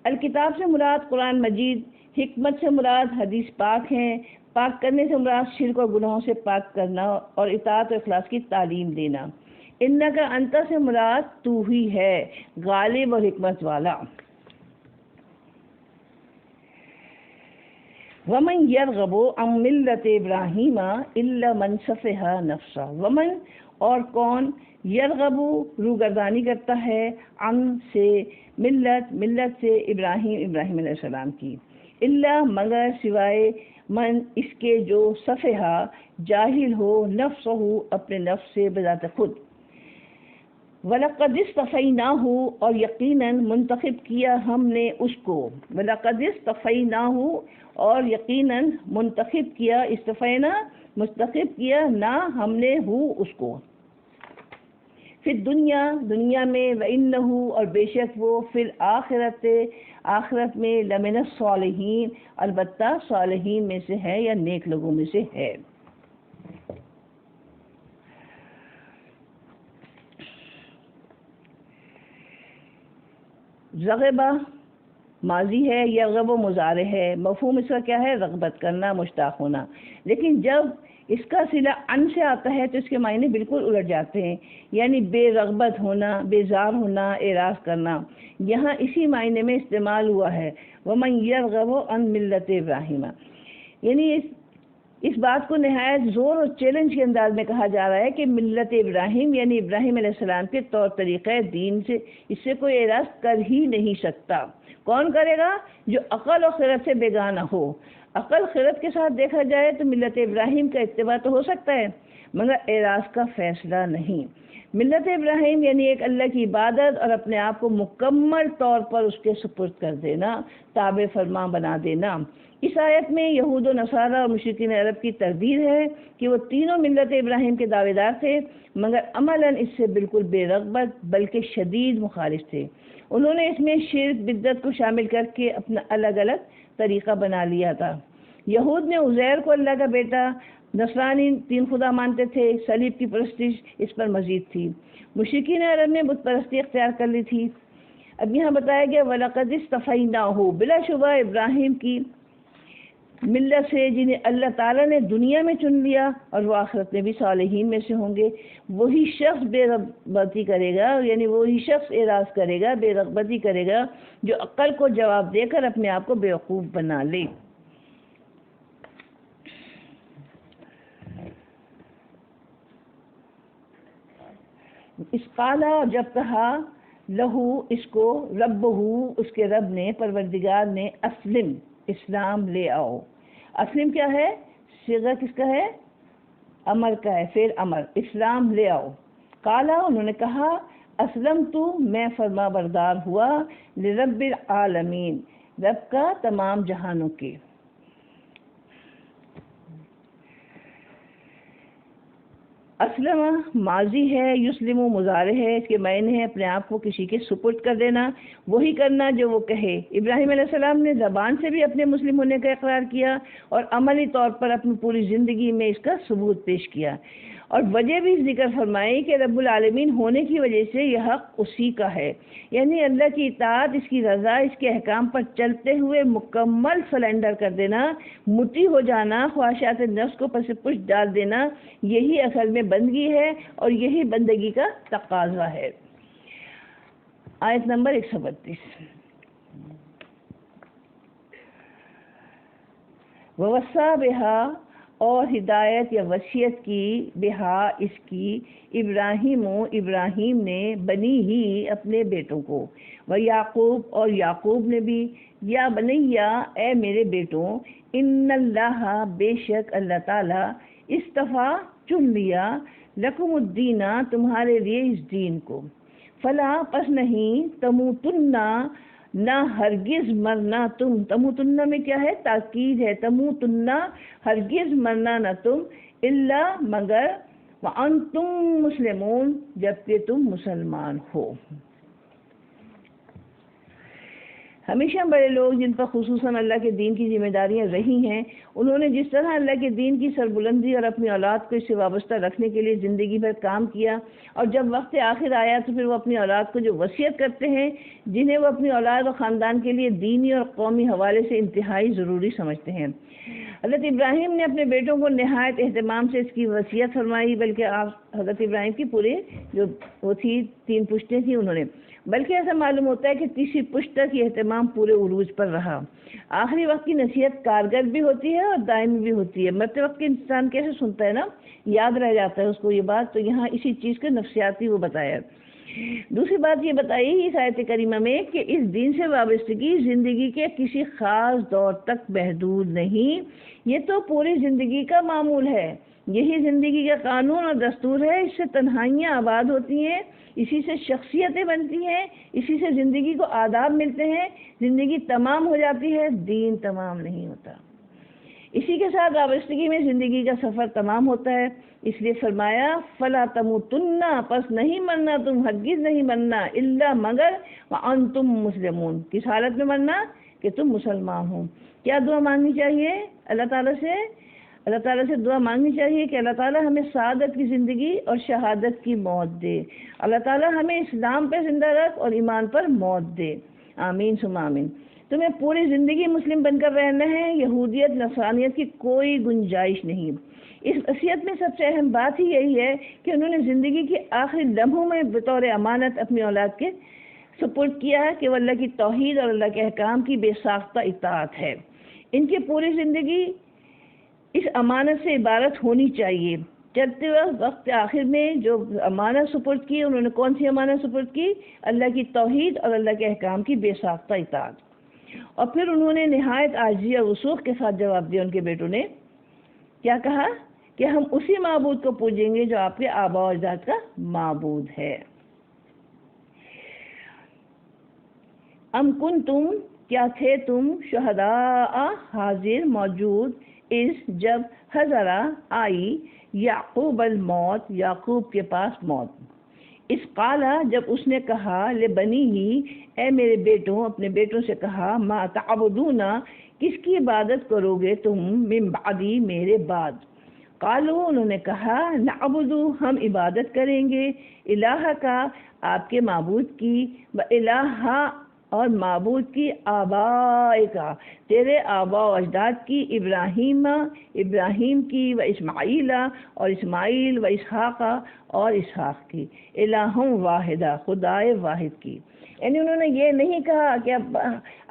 Speaker 1: الکتاب سے مراد قرآن مجید، حکمت سے مراد حدیث پاک ہیں، پاک کرنے سے مراد شرک اور گناہوں سے پاک کرنا اور اطاعت و اخلاص کی تعلیم دینا۔ انکا انت سے مراد تو ہی ہے، غالب اور حکمت والا۔ ومن یرغب عن ملت ابراہیم الا من سفہ نفسہ، ومن اور کون، یرغب روگردانی کرتا ہے، عن سے، ملت سے، ابراہیم علیہ السلام کی، الا مگر سوائے، من اس کے جو سفہ جاہل ہو، نفسہ اپنے نفس سے بذات خود، وَلَقَدِ اسْتَفَيْنَاهُ اور یقیناً منتخب کیا ہم نے اس کو، وَلَقَدِ اسْتَفَيْنَاهُ اور یقیناً منتخب کیا، استفینا منتخب کیا نہ ہم نے ہو اس کو، فی دنیا میں، وَإِنَّهُ اور بے شک وہ، فی الآخرت آخرت میں، لمن الصالحین البتہ صالحین میں سے ہے یا نیک لوگوں میں سے ہے۔ رغبہ ماضی ہے، یرغب و مضارع ہے، مفہوم اس کا کیا ہے، رغبت کرنا، مشتاق ہونا، لیکن جب اس کا صلہ ان سے آتا ہے تو اس کے معنی بالکل الٹ جاتے ہیں، یعنی بے رغبت ہونا، بیزار ہونا، اعراض کرنا، یہاں اسی معنی میں استعمال ہوا ہے، وَمَن يَرْغَبُ عَن مِلَّةِ ابراہیم، یعنی اس بات کو نہایت زور اور چیلنج کے انداز میں کہا جا رہا ہے کہ ملت ابراہیم یعنی ابراہیم علیہ السلام کے طور طریقہ دین سے اس سے کوئی اعراض کر ہی نہیں سکتا۔ کون کرے گا؟ جو عقل اور خرد سے بیگانہ ہو۔ عقل خرد کے ساتھ دیکھا جائے تو ملت ابراہیم کا اتباع تو ہو سکتا ہے مگر اعراض کا فیصلہ نہیں۔ ملت ابراہیم یعنی ایک اللہ کی عبادت اور اپنے آپ کو مکمل طور پر اس کے سپرد کر دینا، تابع فرما بنا دینا۔ اس آیت میں یہود و نصارہ اور مشرکین عرب کی تردید ہے کہ وہ تینوں ملت ابراہیم کے دعوے دار تھے مگر عملاً اس سے بالکل بے رغبت بلکہ شدید مخالف تھے۔ انہوں نے اس میں شرک بدعت کو شامل کر کے اپنا الگ الگ طریقہ بنا لیا تھا۔ یہود نے عزیر کو اللہ کا بیٹا، نصرانی تین خدا مانتے تھے، صلیب کی پرستش اس پر مزید تھی۔ مشرکین عرب نے بت پرستی اختیار کر لی تھی۔ اب یہاں بتایا گیا وَلَقَدِ اسْتَفَيْنَاهُ، بلا شبہ ابراہیم کی ملت سے جنہیں اللہ تعالیٰ نے دنیا میں چن لیا اور وہ آخرت میں بھی صالحین میں سے ہوں گے، وہی شخص بے رغبتی کرے گا، یعنی وہی شخص اعراض کرے گا، بے رغبتی کرے گا جو عقل کو جواب دے کر اپنے آپ کو بیوقوف بنا لے۔ اس قالا جب کہا، لہو اس کو، ربہ اس کے رب نے، پروردگار نے، اسلم اسلام لے آؤ۔ اسلم کیا ہے؟ صیغہ کس کا ہے؟ امر کا ہے، فعل امر، اسلام لے آؤ۔ قالا انہوں نے کہا، اسلم تو میں فرما بردار ہوا، لرب العالمین رب کا تمام جہانوں کے۔ اسلم ماضی ہے، یسلم مضارع ہے، اس کے معنی ہے اپنے آپ کو کسی کے سپرد کر دینا، وہی کرنا جو وہ کہے۔ ابراہیم علیہ السلام نے زبان سے بھی اپنے مسلم ہونے کا اقرار کیا اور عملی طور پر اپنی پوری زندگی میں اس کا ثبوت پیش کیا، اور وجہ بھی ذکر فرمائی کہ رب العالمین ہونے کی وجہ سے یہ حق اسی کا ہے، یعنی اللہ کی اطاعت، اس کی رضا، اس کے احکام پر چلتے ہوئے مکمل سلنڈر کر دینا، مطیع ہو جانا، خواہشات نفس کو پس پش ڈال دینا، یہی اصل میں بندگی ہے اور یہی بندگی کا تقاضا ہے۔ آیت نمبر 132۔ وَوَصَّى بِهَا اور ہدایت یا وصیت کی بہا اس کی ابراہیم نے بنی ہی اپنے بیٹوں کو، و یعقوب اور یعقوب نے بھی، یا بنیا اے میرے بیٹوں، ان اللہ بے شک اللہ تعالیٰ استفا چن لیا لکم الدین تمہارے لیے اس دین کو، فلا پس نہیں تموتن نہ ہرگز مرنا تم، تموتن میں کیا ہے؟ تاکید ہے، تموتن ہرگز مرنا نہ تم، الا مگر وانتم مسلمون جبکہ تم مسلمان ہو۔ ہمیشہ بڑے لوگ جن پر خصوصاً اللہ کے دین کی ذمہ داریاں رہی ہیں، انہوں نے جس طرح اللہ کے دین کی سربلندی اور اپنی اولاد کو اس سے وابستہ رکھنے کے لیے زندگی بھر کام کیا، اور جب وقت آخر آیا تو پھر وہ اپنی اولاد کو جو وصیت کرتے ہیں، جنہیں وہ اپنی اولاد اور خاندان کے لیے دینی اور قومی حوالے سے انتہائی ضروری سمجھتے ہیں۔ حضرت ابراہیم نے اپنے بیٹوں کو نہایت اہتمام سے اس کی وصیت فرمائی، بلکہ آپ حضرت ابراہیم کی پورے جو وہ تھی 3 پشتیں تھیں انہوں نے، بلکہ ایسا معلوم ہوتا ہے کہ تیسری پشت تک یہ اہتمام پورے عروج پر رہا۔ آخری وقت کی نصیحت کارگر بھی ہوتی ہے اور دائمی بھی ہوتی ہے۔ مرتے وقت کے انسان کیسے سنتا ہے نا، یاد رہ جاتا ہے اس کو یہ بات، تو یہاں اسی چیز کے نفسیاتی وہ بتایا۔ دوسری بات یہ بتائی اس آیت کریمہ میں کہ اس دین سے وابستگی زندگی کے کسی خاص دور تک محدود نہیں، یہ تو پوری زندگی کا معمول ہے، یہی زندگی کا قانون اور دستور ہے۔ اس سے تنہائیاں آباد ہوتی ہیں، اسی سے شخصیتیں بنتی ہیں، اسی سے زندگی کو آداب ملتے ہیں، زندگی تمام ہو جاتی ہے، دین تمام نہیں ہوتا۔ اسی کے ساتھ وابستگی میں زندگی کا سفر تمام ہوتا ہے، اس لیے فرمایا فلا تموتن پس نہیں مرنا تم، ہرگز نہیں مرنا، الا مگر وانتم مسلمون، کس حالت میں مرنا؟ کہ تم مسلمان ہو۔ کیا دعا مانگنی چاہیے اللہ تعالیٰ سے؟ اللہ تعالیٰ سے دعا مانگنی چاہیے کہ اللہ تعالیٰ ہمیں سعادت کی زندگی اور شہادت کی موت دے، اللہ تعالیٰ ہمیں اسلام پہ زندہ رکھ اور ایمان پر موت دے، آمین ثم آمین۔ تمہیں پوری زندگی مسلم بن کر رہنا ہے، یہودیت نصرانیت کی کوئی گنجائش نہیں۔ اس وصیت میں سب سے اہم بات ہی یہی ہے کہ انہوں نے زندگی کے آخری لمحوں میں بطور امانت اپنی اولاد کے سپرد کیا کہ وہ اللہ کی توحید اور اللہ کے احکام کی بے ساختہ اطاعت ہے۔ ان کی پوری زندگی اس امانت سے عبارت ہونی چاہیے۔ چلتے وقت آخر میں جو امانت سپرد کی، انہوں نے کون سی امانت سپرد کی؟ اللہ کی توحید اور اللہ کے احکام کی بے ساختہ اطاعت۔ اور پھر انہوں نے نہایت عاجزی اور وثوق کے ساتھ جواب دیا۔ ان کے بیٹوں نے کیا کہا کہ ہم اسی معبود کو پوجیں گے جو آپ کے آباء و اجداد کا معبود ہے۔ ام کنتم کیا تھے تم شہداء حاضر موجود اس جب حضر آئی یعقوب الموت یعقوب کے پاس موت، اس قالا جب اس نے کہا لبنی ہی اے میرے بیٹوں، اپنے بیٹوں سے کہا ما تعبدون کس کی عبادت کرو گے تم من بعدی میرے بعد، قالو انہوں نے کہا نعبدو ہم عبادت کریں گے الہ کا آپ کے معبود کی، و الہ اور معبود کی آباء کا تیرے آباء و اجداد کی، ابراہیم کی، و اسماعیل اور اسماعیل، و اسحاق اور اسحاق کی، الہم واحدہ خدائے واحد کی۔ یعنی انہوں نے یہ نہیں کہا کہ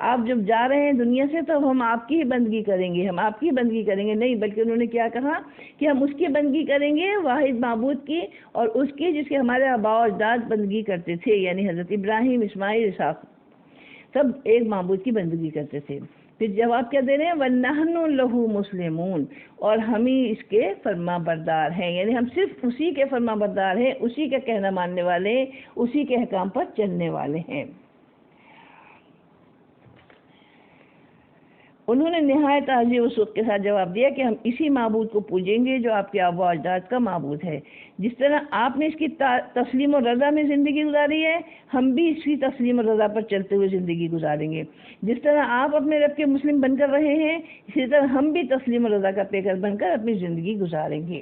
Speaker 1: آپ جب جا رہے ہیں دنیا سے تو ہم آپ کی ہی بندگی کریں گے، ہم آپ کی بندگی کریں گے، نہیں، بلکہ انہوں نے کیا کہا کہ ہم اس کی بندگی کریں گے، واحد معبود کی، اور اس کی جس کے ہمارے آباء و اجداد بندگی کرتے تھے، یعنی حضرت ابراہیم، اسماعیل، اسحاق، سب ایک معبود کی بندگی کرتے تھے۔ پھر جواب کیا دے رہے ہیں؟ وَنَحْنُ لَهُ مُسْلِمُونَ اور ہم ہی اس کے فرما بردار ہیں، یعنی ہم صرف اسی کے فرما بردار ہیں، اسی کا کہنا ماننے والے، اسی کے احکام پر چلنے والے ہیں۔ انہوں نے نہایت عاجزی و وثوق کے ساتھ جواب دیا کہ ہم اسی معبود کو پوجیں گے جو آپ کے آباء و اجداد کا معبود ہے۔ جس طرح آپ نے اس کی تسلیم و رضا میں زندگی گزاری ہے، ہم بھی اسی تسلیم و رضا پر چلتے ہوئے زندگی گزاریں گے۔ جس طرح آپ اپنے رب کے مسلم بن کر رہے ہیں، اسی طرح ہم بھی تسلیم و رضا کا پیکر بن کر اپنی زندگی گزاریں گے۔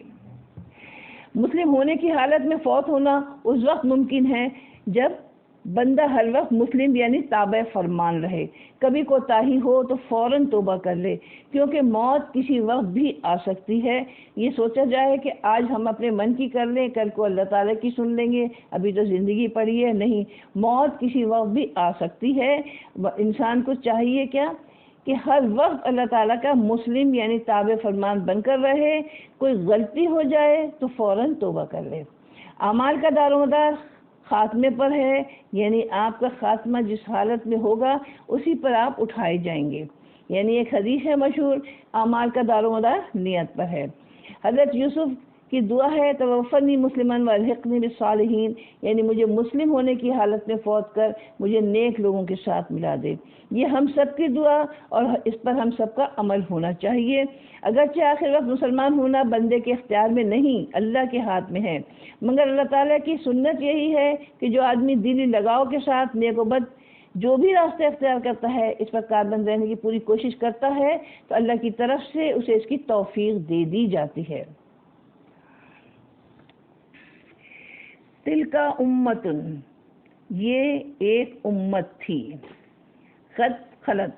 Speaker 1: مسلم ہونے کی حالت میں فوت ہونا اس وقت ممکن ہے جب بندہ ہر وقت مسلم یعنی تابع فرمان رہے، کبھی کوتاہی ہو تو فوراً توبہ کر لے، کیونکہ موت کسی وقت بھی آ سکتی ہے۔ یہ سوچا جائے کہ آج ہم اپنے من کی کر لیں، کل کو اللہ تعالیٰ کی سن لیں گے، ابھی تو زندگی پڑی ہے، نہیں، موت کسی وقت بھی آ سکتی ہے۔ انسان کو چاہیے کیا کہ ہر وقت اللہ تعالیٰ کا مسلم یعنی تابع فرمان بن کر رہے، کوئی غلطی ہو جائے تو فوراً توبہ کر لے۔ اعمال کا دار و مدار خاتمے پر ہے، یعنی آپ کا خاتمہ جس حالت میں ہوگا اسی پر آپ اٹھائے جائیں گے۔ یعنی ایک حدیث ہے مشہور، اعمال کا دار و مدار نیت پر ہے۔ حضرت یوسف کی دعا ہے توفنی مسلماً والحقنی بالصالحین، یعنی مجھے مسلم ہونے کی حالت میں فوت کر مجھے نیک لوگوں کے ساتھ ملا دے۔ یہ ہم سب کی دعا اور اس پر ہم سب کا عمل ہونا چاہیے۔ اگرچہ آخر وقت مسلمان ہونا بندے کے اختیار میں نہیں، اللہ کے ہاتھ میں ہے، مگر اللہ تعالیٰ کی سنت یہی ہے کہ جو آدمی دلی لگاؤ کے ساتھ نیک و بد جو بھی راستہ اختیار کرتا ہے، اس پر کاربند رہنے کی پوری کوشش کرتا ہے تو اللہ کی طرف سے اسے اس کی توفیق دے دی جاتی ہے۔ تلک امتن، یہ ایک امت تھی، قد خلت،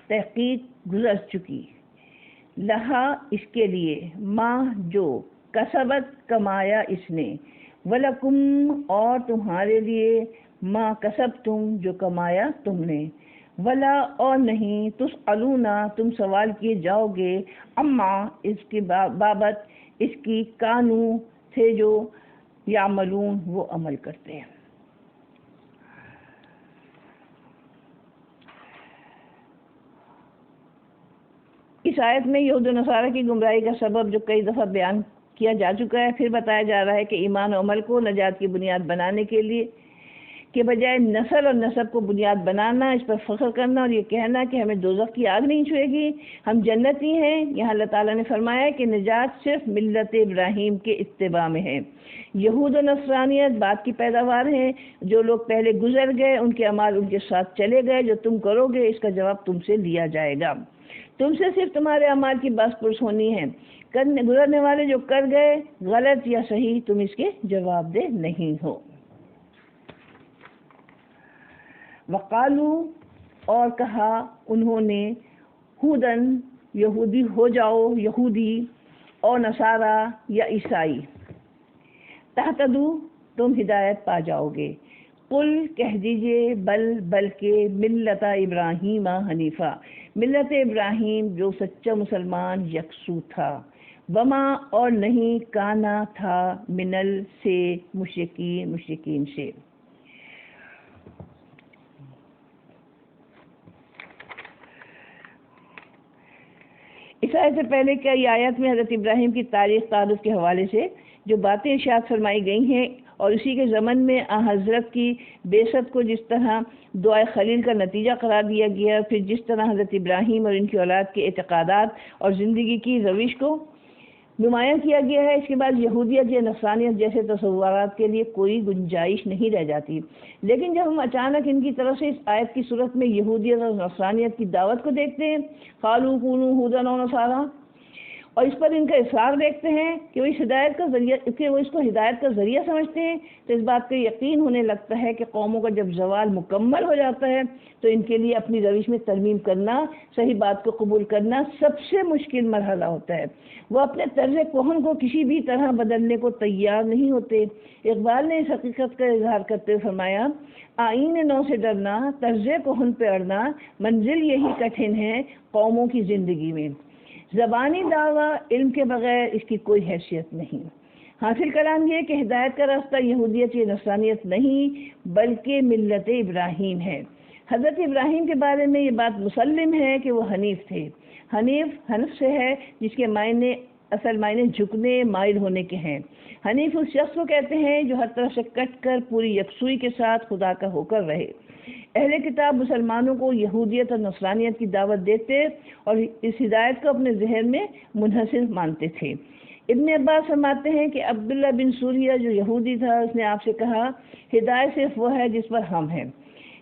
Speaker 1: تحقیق گزر چکی، لہا اس کے لیے، ما جو، کسبت کمایا اس نے، ولکم اور تمہارے لیے، ما کسبتم جو کمایا تم نے، ولا اور نہیں، تسألون تم سوال کیے جاؤ گے، اما اس کی بابت، اس کی کانو تھے جو یعملون وہ عمل کرتے ہیں۔ اس آیت میں یہود و نصارہ کی گمراہی کا سبب جو کئی دفعہ بیان کیا جا چکا ہے، پھر بتایا جا رہا ہے کہ ایمان و عمل کو نجات کی بنیاد بنانے کے لیے کے بجائے نسل اور نسب کو بنیاد بنانا، اس پر فخر کرنا اور یہ کہنا کہ ہمیں دوزخ کی آگ نہیں چھوئے گی، ہم جنتی ہیں، یہاں اللہ تعالیٰ نے فرمایا کہ نجات صرف ملت ابراہیم کے اتباع میں ہے۔ یہود و نصرانیت بات کی پیداوار ہیں، جو لوگ پہلے گزر گئے ان کے اعمال ان کے ساتھ چلے گئے، جو تم کرو گے اس کا جواب تم سے لیا جائے گا، تم سے صرف تمہارے اعمال کی بحث پرس ہونی ہے، گزرنے والے جو کر گئے غلط یا صحیح تم اس کے جواب دہ نہیں ہو۔ وقالو اور کہا انہوں نے، ہودن یہودی ہو جاؤ، یہودی، اور نصارا یا عیسائی، تہتدو تم ہدایت پا جاؤ گے، قل کہہ دیجئے، بلکہ ملت ابراہیم حنیفہ، ملت ابراہیم جو سچا مسلمان یکسو تھا، وما اور نہیں کانا تھا، منل سے مشرکین سے۔ اس آیت سے پہلے کئی آیات میں حضرت ابراہیم کی تاریخ تعارف کے حوالے سے جو باتیں ارشاد فرمائی گئی ہیں اور اسی کے ضمن میں حضرت کی بعثت کو جس طرح دعائے خلیل کا نتیجہ قرار دیا گیا، پھر جس طرح حضرت ابراہیم اور ان کی اولاد کے اعتقادات اور زندگی کی روش کو نمایاں کیا گیا ہے، اس کے بعد یہودیت یا نصرانیت جیسے تصورات کے لیے کوئی گنجائش نہیں رہ جاتی۔ لیکن جب ہم اچانک ان کی طرف سے اس آیت کی صورت میں یہودیت اور نصرانیت کی دعوت کو دیکھتے ہیں، قالوا کونوا ھودا و نصارا، اور اس پر ان کا اصرار دیکھتے ہیں کہ وہ اس کو ہدایت کا ذریعہ سمجھتے ہیں، تو اس بات کا یقین ہونے لگتا ہے کہ قوموں کا جب زوال مکمل ہو جاتا ہے تو ان کے لیے اپنی روش میں ترمیم کرنا، صحیح بات کو قبول کرنا سب سے مشکل مرحلہ ہوتا ہے۔ وہ اپنے طرز کہن کو کسی بھی طرح بدلنے کو تیار نہیں ہوتے۔ اقبال نے اس حقیقت کا اظہار کرتے ہوئے فرمایا، آئین نو سے ڈرنا، طرز کہن پہ اڑنا، منزل یہی کٹھن ہے قوموں کی زندگی میں۔ زبانی دعویٰ علم کے بغیر اس کی کوئی حیثیت نہیں۔ حاصل کلام یہ کہ ہدایت کا راستہ یہودیت یا نصرانیت نہیں بلکہ ملت ابراہیم ہے۔ حضرت ابراہیم کے بارے میں یہ بات مسلم ہے کہ وہ حنیف تھے۔ حنف سے ہے جس کے اصل معنی جھکنے مائل ہونے کے ہیں۔ حنیف اس شخص کو کہتے ہیں جو ہر طرف سے کٹ کر پوری یکسوئی کے ساتھ خدا کا ہو کر رہے۔ اہل کتاب مسلمانوں کو یہودیت اور نصرانیت کی دعوت دیتے اور اس ہدایت کو اپنے ذہن میں منحصر مانتے تھے۔ ابن عباس فرماتے ہیں کہ عبداللہ بن سوریہ جو یہودی تھا، اس نے آپ سے کہا، ہدایت صرف وہ ہے جس پر ہم ہیں،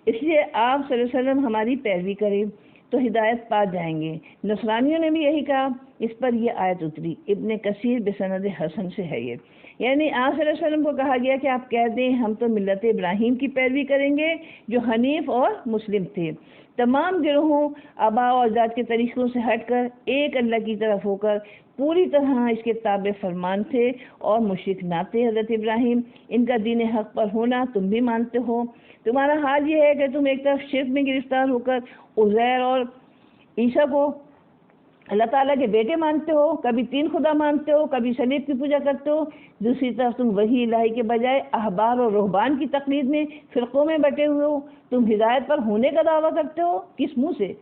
Speaker 1: اس لیے آپ صلی اللہ علیہ وسلم ہماری پیروی کریں تو ہدایت پا جائیں گے۔ نصرانیوں نے بھی یہی کہا، اس پر یہ آیت اتری۔ ابن کثیر بسند حسن سے ہے یہ، یعنی آپ صلی اللہ علیہ وسلم کو کہا گیا کہ آپ کہہ دیں ہم تو ملت ابراہیم کی پیروی کریں گے جو حنیف اور مسلم تھے، تمام گروہوں آباء و اجداد کے طریقوں سے ہٹ کر ایک اللہ کی طرف ہو کر پوری طرح اس کے تابع فرمان تھے اور مشرک نہ تھے۔ حضرت ابراہیم، ان کا دین حق پر ہونا تم بھی مانتے ہو، تمہارا حال یہ ہے کہ تم ایک طرف شرک میں گرفتار ہو کر عزیر اور عیسیٰ کو اللہ تعالیٰ کے بیٹے مانتے ہو، کبھی 3 خدا مانتے ہو، کبھی صلیب کی پوجا کرتے ہو، دوسری طرف تم وحی الہی کے بجائے احبار اور رہبان کی تقلید میں فرقوں میں بٹے ہوئے ہو، تم ہدایت پر ہونے کا دعویٰ کرتے ہو، کس منہ سے؟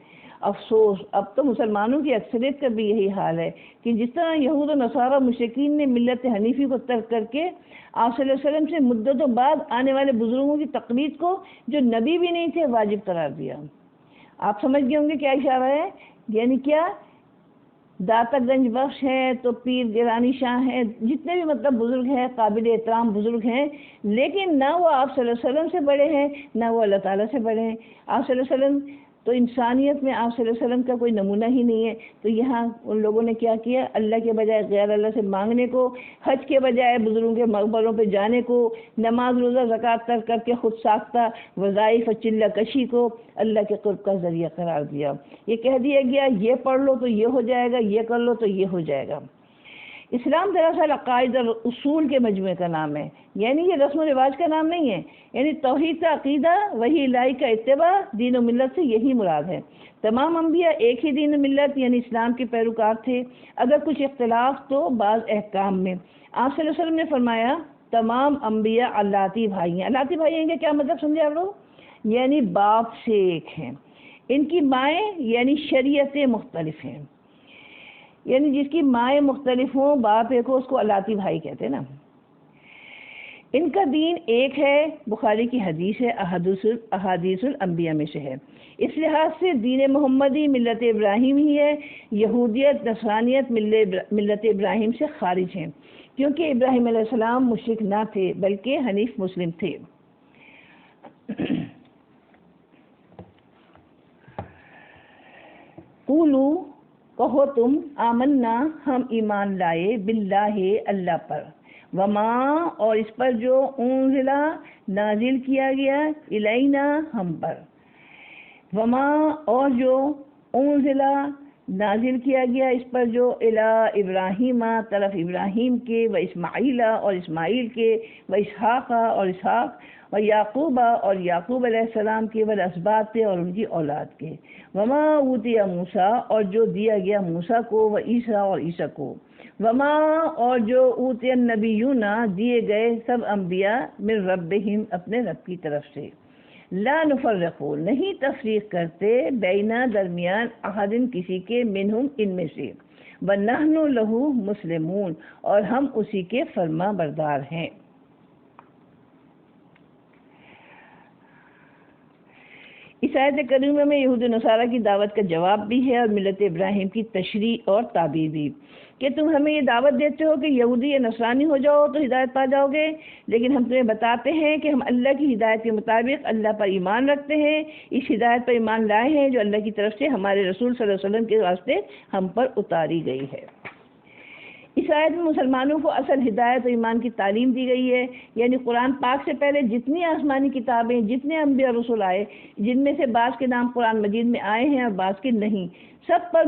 Speaker 1: افسوس، اب تو مسلمانوں کی اکثریت کا بھی یہی حال ہے کہ جس طرح یہود و نصارہ مشرکین نے ملت حنیفی کو ترک کر کے آپ صلی اللہ علیہ وسلم سے مدتوں بعد آنے والے بزرگوں کی تقلید کو جو نبی بھی نہیں تھے واجب قرار دیا۔ آپ سمجھ گئے ہوں گے کیا اشارہ ہے، یعنی کیا داتا گنج بخش ہے تو پیر گیلانی شاہ ہیں، جتنے بھی مطلب بزرگ ہیں قابل احترام بزرگ ہیں، لیکن نہ وہ آپ صلی اللہ علیہ وسلم سے بڑے ہیں نہ وہ اللہ تعالیٰ سے بڑے ہیں۔ آپ صلی اللہ علیہ وسلم تو انسانیت میں آپ صلی اللہ علیہ وسلم کا کوئی نمونہ ہی نہیں ہے۔ تو یہاں ان لوگوں نے کیا کیا، اللہ کے بجائے غیر اللہ سے مانگنے کو، حج کے بجائے بزرگوں کے مقبروں پہ جانے کو، نماز روزہ زکوٰۃ ترک کر کے خود ساختہ وظائف اور چلہ کشی کو اللہ کے قرب کا ذریعہ قرار دیا۔ یہ کہہ دیا گیا یہ پڑھ لو تو یہ ہو جائے گا، یہ کر لو تو یہ ہو جائے گا۔ اسلام دراصل عقائد اور اصول کے مجموعے کا نام ہے، یعنی یہ رسم و رواج کا نام نہیں ہے، یعنی توحید کا عقیدہ، وحی الہی کا اتباع، دین و ملت سے یہی مراد ہے۔ تمام انبیاء ایک ہی دین و ملت یعنی اسلام کے پیروکار تھے، اگر کچھ اختلاف تو بعض احکام میں۔ آپ صلی اللہ علیہ وسلم نے فرمایا تمام انبیاء اللہ بھائی ہیں۔ اللہ بھائی ہیں کہ کیا مطلب سمجھے آپ لوگ، یعنی باپ سے ایک ہیں، ان کی مائیں یعنی شریعتیں مختلف ہیں، یعنی جس کی مائیں مختلف ہوں باپ ایک ہو اس کو اللہ بھائی کہتے ہیں نا۔ ان کا دین ایک ہے، بخاری کی حدیث ہے، احادیث الانبیاء میں سے ہے۔ اس لحاظ سے دین محمدی ملت ابراہیم ہی ہے، یہودیت نصرانیت ملت ابراہیم سے خارج ہیں، کیونکہ ابراہیم علیہ السلام مشرک نہ تھے بلکہ حنیف مسلم تھے۔ قولو کہو تم، آمنا ہم ایمان لائے، باللہ اللہ پر، وما اور اس پر جو انزلا نازل کیا گیا، الینا ہم پر، وما اور جو انزلا نازل کیا گیا اس پر جو الی ابراہیم طرف ابراہیم کے، و اسماعیل اور اسماعیل کے، و اسحاق اور اسحاق، و یعقوب اور یعقوب علیہ السلام کے، والاسباط اور ان کی اولاد کے، وما اوتی موسیٰ اور جو دیا گیا موسیٰ کو، و عیسیٰ اور عیسیٰ کو، وما اور جو اوتی النبیون دیے گئے سب انبیاء، من ربہم اپنے رب کی طرف سے، لا نفرقو نہیں تفریق کرتے، بینا درمیان، احدن کسی کے، منہم ان میں سے، ونحن لہو مسلمون اور ہم اسی کے فرما بردار ہیں۔ اس آیت کریمہ میں یہود و نصارہ کی دعوت کا جواب بھی ہے اور ملت ابراہیم کی تشریح اور تعبیر بھی، کہ تم ہمیں یہ دعوت دیتے ہو کہ یہودی یا نصرانی ہو جاؤ تو ہدایت پا جاؤ گے، لیکن ہم تمہیں بتاتے ہیں کہ ہم اللہ کی ہدایت کے مطابق اللہ پر ایمان رکھتے ہیں، اس ہدایت پر ایمان لائے ہیں جو اللہ کی طرف سے ہمارے رسول صلی اللہ علیہ وسلم کے واسطے ہم پر اتاری گئی ہے۔ اس آیت میں مسلمانوں کو اصل ہدایت و ایمان کی تعلیم دی گئی ہے، یعنی قرآن پاک سے پہلے جتنی آسمانی کتابیں، جتنے انبیاء اور رسول آئے، جن میں سے بعض کے نام قرآن مجید میں آئے ہیں اور بعض کے نہیں، سب پر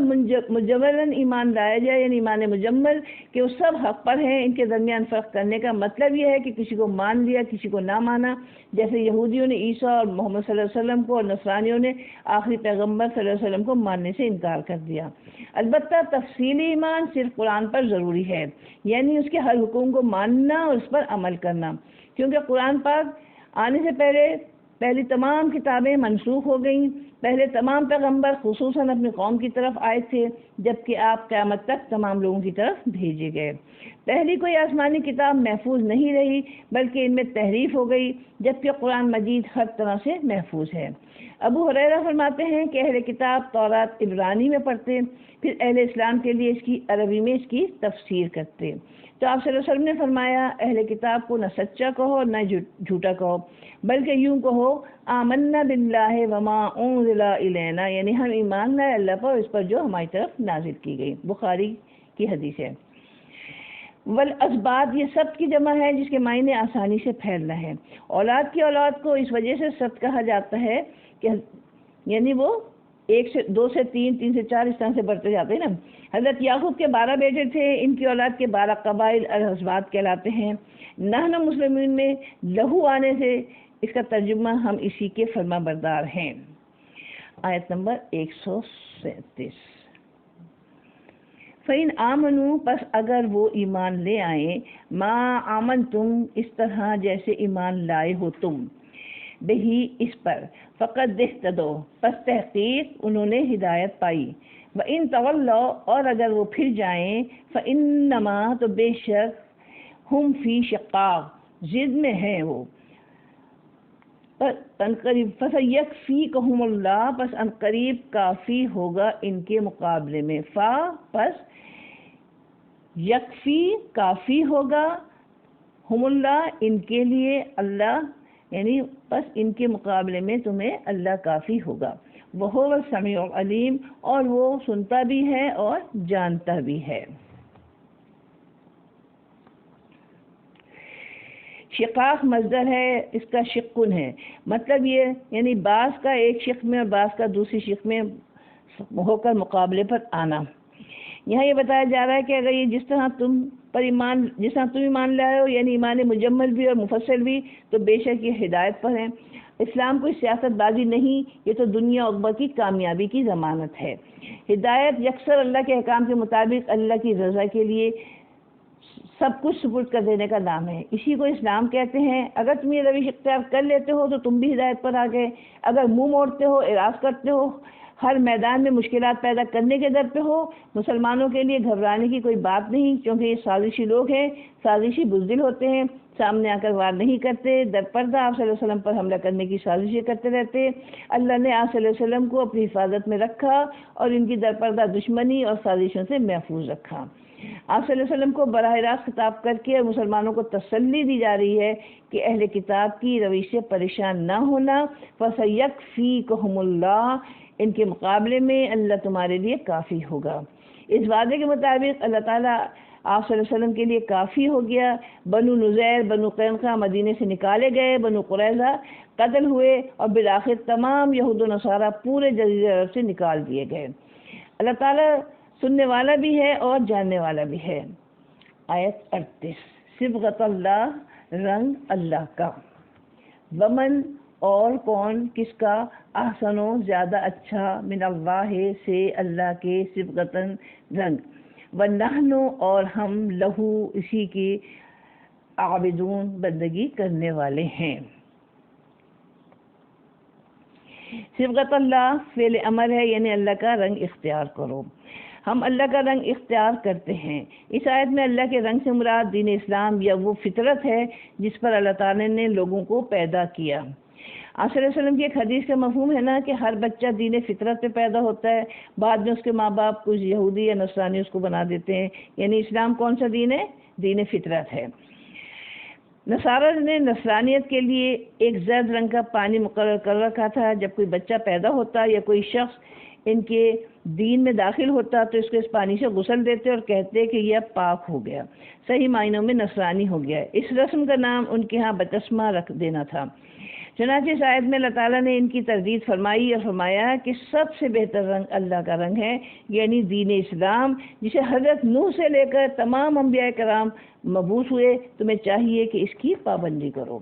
Speaker 1: مجملاً ایمان لایا جائے، یعنی ایمان مجمل، کہ وہ سب حق پر ہیں۔ ان کے درمیان فرق کرنے کا مطلب یہ ہے کہ کسی کو مان لیا کسی کو نہ مانا، جیسے یہودیوں نے عیسیٰ اور محمد صلی اللہ علیہ وسلم کو، اور نصرانیوں نے آخری پیغمبر صلی اللہ علیہ وسلم کو ماننے سے انکار کر دیا۔ البتہ تفصیلی ایمان صرف قرآن پر ضروری ہے، یعنی اس کے ہر حکم کو ماننا اور اس پر عمل کرنا، کیونکہ قرآن پاک آنے سے پہلی تمام کتابیں منسوخ ہو گئیں، پہلے تمام پیغمبر خصوصاً اپنی قوم کی طرف آئے تھے، جبکہ آپ قیامت تک تمام لوگوں کی طرف بھیجے گئے۔ پہلی کوئی آسمانی کتاب محفوظ نہیں رہی بلکہ ان میں تحریف ہو گئی، جبکہ قرآن مجید ہر طرح سے محفوظ ہے۔ ابو ہریرہ فرماتے ہیں کہ اہل کتاب تورات عبرانی میں پڑھتے، پھر اہل اسلام کے لیے اس کی عربی میں اس کی تفسیر کرتے۔ تو آپ صلی اللہ علیہ وسلم نے فرمایا اہل کتاب کو نہ سچا کہو نہ جھوٹا کہو، بلکہ یوں کہو آمنا باللہ وما انزل الینا، یعنی ہم ایمان لائے اللہ پر، اس پر جو ہماری طرف نازل کی گئی۔ بخاری کی حدیث ہے۔ والاسباط یہ سبت کی جمع ہے جس کے معنی آسانی سے پھیلنا ہے۔ اولاد کی اولاد کو اس وجہ سے سبت کہا جاتا ہے کہ یعنی وہ 1 سے 2 سے 3، 3 سے 4 اس طرح سے بڑھتے جاتے ہیں نا۔ حضرت یعقوب کے 12 بیٹے تھے، ان کی اولاد کے 12 قبائل الاسباط کہلاتے ہیں۔ نحن مسلمین میں لہو آنے سے اس کا ترجمہ ہم اسی کے فرما بردار ہیں۔ آیت نمبر 137۔ فَإِنْ آمَنُوا پس اگر وہ ایمان لے آئیں، ما آمنتم اس طرح جیسے ایمان لائے ہو تم، بہی اس پر، فقد اہتدوا پس تحقیق انہوں نے ہدایت پائی، وَإِن تَوَلَّوْا اور اگر وہ پھر جائیں، فَإِنَّمَا تو بے شک ہم فی شقاق ضد میں ہیں وہ، عنقریب فَسَيَكْفِيكَهُمُ اللَّهُ پس عنقریب کافی ہوگا ان کے مقابلے میں، فا پس یکفی کافی ہوگا، ہم اللہ ان کے لیے، اللہ یعنی بس ان کے مقابلے میں تمہیں اللہ کافی ہوگا، وَهُوَ السَّمِيعُ الْعَلِيمُ اور وہ سنتا بھی ہے اور جانتا بھی ہے۔ شقاق مصدر ہے، اس کا شقن ہے، مطلب یہ یعنی بعض کا ایک شق میں اور بعض کا دوسری شق میں ہو کر مقابلے پر آنا۔ یہاں یہ بتایا جا رہا ہے کہ اگر یہ جس طرح تم ایمان لائے ہو، یعنی ایمان مجمل بھی اور مفصل بھی، تو بے شک یہ ہدایت پر ہیں۔ اسلام کوئی سیاست بازی نہیں، یہ تو دنیا عقبہ کی کامیابی کی ضمانت ہے۔ ہدایت یکسر اللہ کے احکام کے مطابق اللہ کی رضا کے لیے سب کچھ سپرد کر دینے کا نام ہے، اسی کو اسلام کہتے ہیں۔ اگر تم یہ روش اختیار کر لیتے ہو تو تم بھی ہدایت پر آ گئے، اگر منہ موڑتے ہو، اعراض کرتے ہو، ہر میدان میں مشکلات پیدا کرنے کے در پہ ہو، مسلمانوں کے لیے گھبرانے کی کوئی بات نہیں، کیونکہ یہ سازشی لوگ ہیں، سازشی بزدل ہوتے ہیں، سامنے آ کر وار نہیں کرتے، در پردہ آپ صلی اللہ علیہ وسلم پر حملہ کرنے کی سازشیں کرتے رہتے۔ اللہ نے آپ صلی اللہ علیہ وسلم کو اپنی حفاظت میں رکھا اور ان کی در پردہ دشمنی اور سازشوں سے محفوظ رکھا۔ آپ صلی اللہ علیہ وسلم کو براہ راست خطاب کر کے مسلمانوں کو تسلی دی جا رہی ہے کہ اہل کتاب کی روش سے پریشان نہ ہونا، فَسَيَكْفِيكَهُمُ اللَّهُ ان کے مقابلے میں اللہ تمہارے لیے کافی ہوگا۔ اس وعدے کے مطابق اللہ تعالیٰ آپ صلی اللہ علیہ وسلم کے لیے کافی ہو گیا۔ بنو نذیر، بنو قینقاع مدینے سے نکالے گئے، بنو قریظہ قتل ہوئے اور بالآخر تمام یہود و نصارہ پورے جزیرہ عرب سے نکال دیے گئے۔ اللہ تعالیٰ سننے والا بھی ہے اور جاننے والا بھی ہے۔ آیت 38، صبغۃ اللہ رنگ اللہ کا، ومن اور کون کس کا، احسن زیادہ اچھا، من اللہ سے اللہ کے، صبغتاً رنگ، ونحن اور ہم لہو اسی کے، عابدون بندگی کرنے والے ہیں۔ صبغۃ اللہ فعل امر ہے، یعنی اللہ کا رنگ اختیار کرو۔ ہم اللہ کا رنگ اختیار کرتے ہیں۔ اس آیت میں اللہ کے رنگ سے مراد دین اسلام یا وہ فطرت ہے جس پر اللہ تعالیٰ نے لوگوں کو پیدا کیا۔ آپ صلی اللہ علیہ وسلم کی ایک حدیث کا مفہوم ہے نا کہ ہر بچہ دین فطرت پہ پیدا ہوتا ہے، بعد میں اس کے ماں باپ کچھ یہودی یا نصرانی اس کو بنا دیتے ہیں، یعنی اسلام کون سا دین ہے؟ دین فطرت ہے۔ نصارہ نے نصرانیت کے لیے ایک زرد رنگ کا پانی مقرر کر رکھا تھا۔ جب کوئی بچہ پیدا ہوتا یا کوئی شخص ان کے دین میں داخل ہوتا تو اس کو اس پانی سے غسل دیتے اور کہتے کہ یہ اب پاک ہو گیا، صحیح معنوں میں نصرانی ہو گیا۔ اس رسم کا نام ان کے ہاں بپتسمہ رکھ دینا تھا۔ چنانچہ اس آیت میں اللہ تعالیٰ نے ان کی تردید فرمائی اور فرمایا کہ سب سے بہتر رنگ اللہ کا رنگ ہے، یعنی دین اسلام، جسے حضرت نوح سے لے کر تمام انبیاء کرام مبعوث ہوئے۔ تمہیں چاہیے کہ اس کی پابندی کرو۔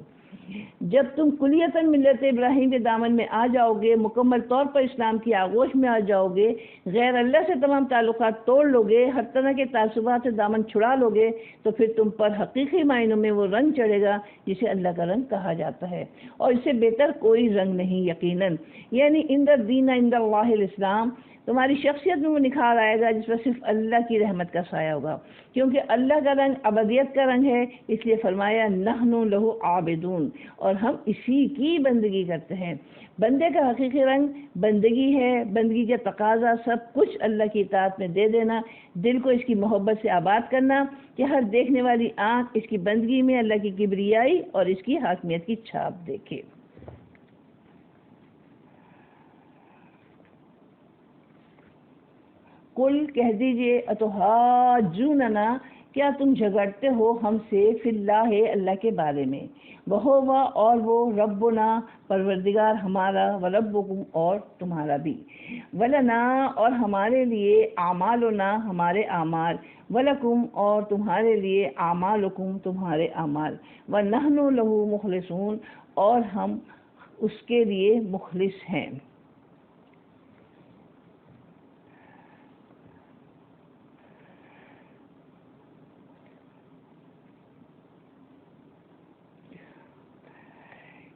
Speaker 1: جب تم کلیتاً ملت ابراہیم کے دامن میں آ جاؤ گے، مکمل طور پر اسلام کی آغوش میں آ جاؤ گے، غیر اللہ سے تمام تعلقات توڑ لو گے، ہر طرح کے تعصبات سے دامن چھڑا لو گے، تو پھر تم پر حقیقی معنوں میں وہ رنگ چڑھے گا جسے اللہ کا رنگ کہا جاتا ہے، اور اس سے بہتر کوئی رنگ نہیں یقیناً، یعنی عند الدین عند اللہ الاسلام۔ تمہاری شخصیت میں وہ نکھار آئے گا جس پر صرف اللہ کی رحمت کا سایہ ہوگا، کیونکہ اللہ کا رنگ ابدیت کا رنگ ہے، اس لیے فرمایا نحن لہو عابدون، اور ہم اسی کی بندگی کرتے ہیں۔ بندے کا حقیقی رنگ بندگی ہے، بندگی کا تقاضا سب کچھ اللہ کی اطاعت میں دے دینا، دل کو اس کی محبت سے آباد کرنا کہ ہر دیکھنے والی آنکھ اس کی بندگی میں اللہ کی کبریائی اور اس کی حاکمیت کی چھاپ دیکھے۔ قل کہہ دیجئے اتحاجوننا، کیا تم جھگڑتے ہو ہم سے، فی اللہ اللہ کے بارے میں، وہو اور وہ، ربنا پروردگار ہمارا، وربکم اور تمہارا بھی، ولنا اور ہمارے لیے، اعمالنا ہمارے اعمال، ولکم اور تمہارے لیے، اعمالکم تمہارے اعمال، ونحن لہ مخلصون اور ہم اس کے لیے مخلص ہیں۔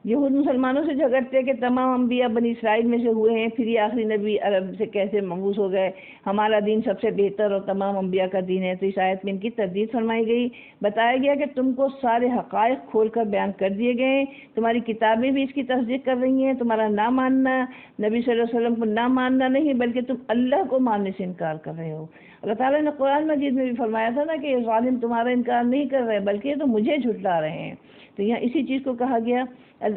Speaker 1: یہود مسلمانوں سے جھگڑتے کہ تمام انبیاء بنی اسرائیل میں سے ہوئے ہیں، پھر یہ آخری نبی عرب سے کیسے مبعوث ہو گئے، ہمارا دین سب سے بہتر اور تمام انبیاء کا دین ہے۔ تو اس آیت میں ان کی تردید فرمائی گئی، بتایا گیا کہ تم کو سارے حقائق کھول کر بیان کر دیے گئے ہیں، تمہاری کتابیں بھی اس کی تصدیق کر رہی ہیں، تمہارا نہ ماننا نبی صلی اللہ علیہ وسلم کو نہ ماننا نہیں بلکہ تم اللہ کو ماننے سے انکار کر رہے ہو۔ اللہ تعالیٰ نے قرآن مجید میں بھی فرمایا تھا نا کہ یہ ظالم تمہارا انکار نہیں کر رہے بلکہ یہ تو مجھے جھٹلا رہے ہیں۔ تو یہاں اسی چیز کو کہا گیا،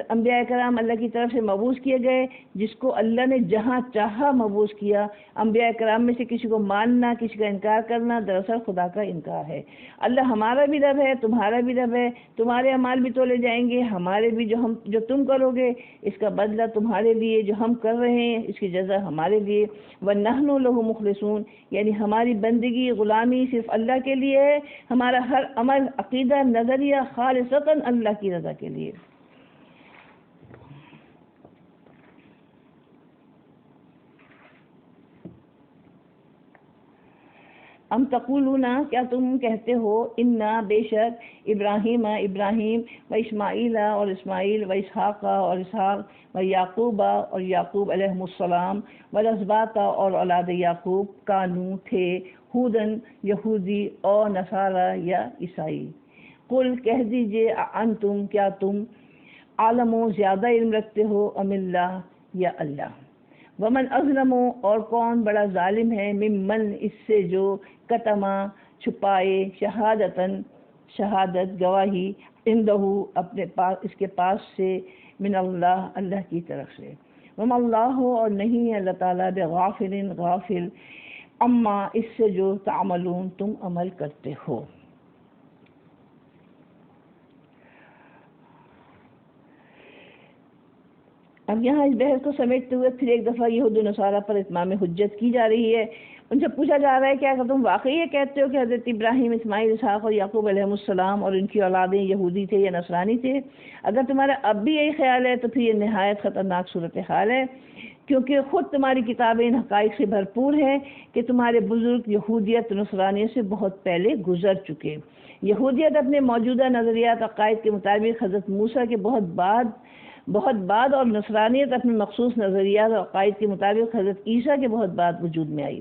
Speaker 1: انبیاء کرام اللہ کی طرف سے مبعوث کیے گئے، جس کو اللہ نے جہاں چاہا مبعوث کیا۔ انبیاء کرام میں سے کسی کو ماننا، کسی کا انکار کرنا دراصل خدا کا انکار ہے۔ اللہ ہمارا بھی رب ہے، تمہارا بھی رب ہے، تمہارے اعمال بھی تولے جائیں گے، ہمارے بھی جو تم کرو گے اس کا بدلہ تمہارے لیے، جو ہم کر رہے ہیں اس کی جزا ہمارے لیے۔ وَنَحْنُ لَهُ مُخْلِصُونَ، یعنی ہماری بندگی غلامی صرف اللہ کے لیے ہے، ہمارا ہر عمل عقیدہ نظریہ خالصتاً اللہ کی رضا کے لیے۔ ام تقولون، کیا تم کہتے ہو، انا بے شک ابراہیم و اسماعیل اور اسماعیل و اسحاق اور اسحاق و یعقوب اور یعقوب علیہ السلام و الاسباط اور اولاد یعقوب کانو تھے ہودن یہودی اور نصارہ یا عیسائی۔ قل کہہ دیجئے انتم کیا تم عالم و زیادہ علم رکھتے ہو ام اللہ یا اللہ۔ ومن اظلم، اور کون بڑا ظالم ہے، ممن اس سے جو کتما چھپائے شہادت گواہی عندہ اپنے پاس اس کے پاس سے من اللہ اللہ کی طرف سے۔ وما اللہ، اور نہیں ہے اللہ تعالیٰ بغافل غافل اما اس سے جو تعملون تم عمل کرتے ہو۔ اب یہاں اس بحث کو سمیٹتے ہوئے پھر ایک دفعہ یہود و نصارہ پر اتمام حجت کی جا رہی ہے۔ ان سے پوچھا جا رہا ہے کہ اگر تم واقعی یہ کہتے ہو کہ حضرت ابراہیم، اسماعیل، اسحاق اور یعقوب علیہ السلام اور ان کی اولادیں یہودی تھے یا نصرانی تھے، اگر تمہارا اب بھی یہی خیال ہے تو پھر یہ نہایت خطرناک صورتحال ہے، کیونکہ خود تمہاری کتابیں ان حقائق سے بھرپور ہیں کہ تمہارے بزرگ یہودیت و نصرانیت سے بہت پہلے گزر چکے۔ یہودیت اپنے موجودہ نظریات عقائد کے مطابق حضرت موسیٰ کے بہت بعد اور نصرانیت اپنے مخصوص نظریات اور عقائد کے مطابق حضرت عیسیٰ کے بہت بعد وجود میں آئی۔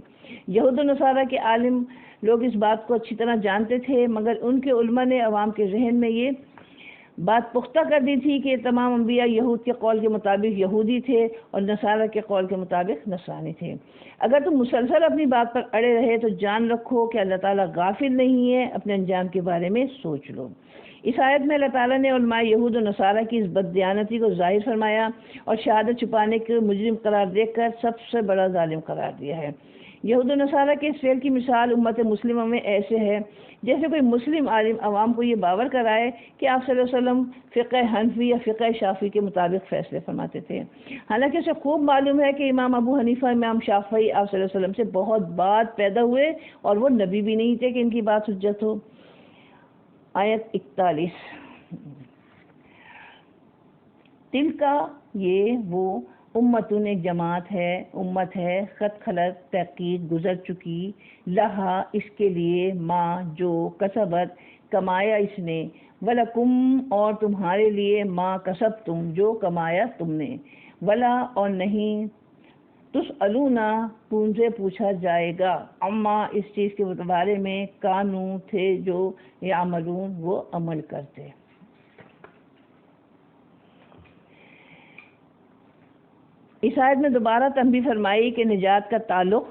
Speaker 1: یہود و نصارہ کے عالم لوگ اس بات کو اچھی طرح جانتے تھے، مگر ان کے علماء نے عوام کے ذہن میں یہ بات پختہ کر دی تھی کہ تمام انبیاء یہود کے قول کے مطابق یہودی تھے اور نصارہ کے قول کے مطابق نصرانی تھے۔ اگر تم مسلسل اپنی بات پر اڑے رہے تو جان رکھو کہ اللہ تعالیٰ غافل نہیں ہے، اپنے انجام کے بارے میں سوچ لو۔ اس آیت میں اللہ تعالیٰ نے علماء یہود و نصارہ کی اس بددیانتی کو ظاہر فرمایا اور شہادت چھپانے کے مجرم قرار دے کر سب سے بڑا ظالم قرار دیا ہے۔ یہود و نصارہ کے اس فعل کی مثال امت مسلمہ میں ایسے ہے جیسے کوئی مسلم عالم عوام کو یہ باور کرائے کہ آپ صلی اللہ علیہ وسلم فقہ حنفی یا فقہ شافعی کے مطابق فیصلے فرماتے تھے، حالانکہ اسے خوب معلوم ہے کہ امام ابو حنیفہ، امام شافعی آپ صلی اللہ علیہ وسلم سے بہت بعد پیدا ہوئے اور وہ نبی بھی نہیں تھے کہ ان کی بات حجت ہو۔ آیت 41، تل کا یہ وہ امتن ایک جماعت ہے، امت ہے، خط خلط تحقیق گزر چکی، لہا اس کے لیے، ماں جو کسبت کمایا اس نے، ولکم اور تمہارے لیے، ماں کسب تم جو کمایا تم نے، ولا اور نہیں، تسألون تم سے پوچھا جائے گا، اما اس چیز کے بارے میں، کانو تھے جو یعملون وہ عمل کرتے۔ اس آیت میں دوبارہ تنبیہ فرمائی کہ نجات کا تعلق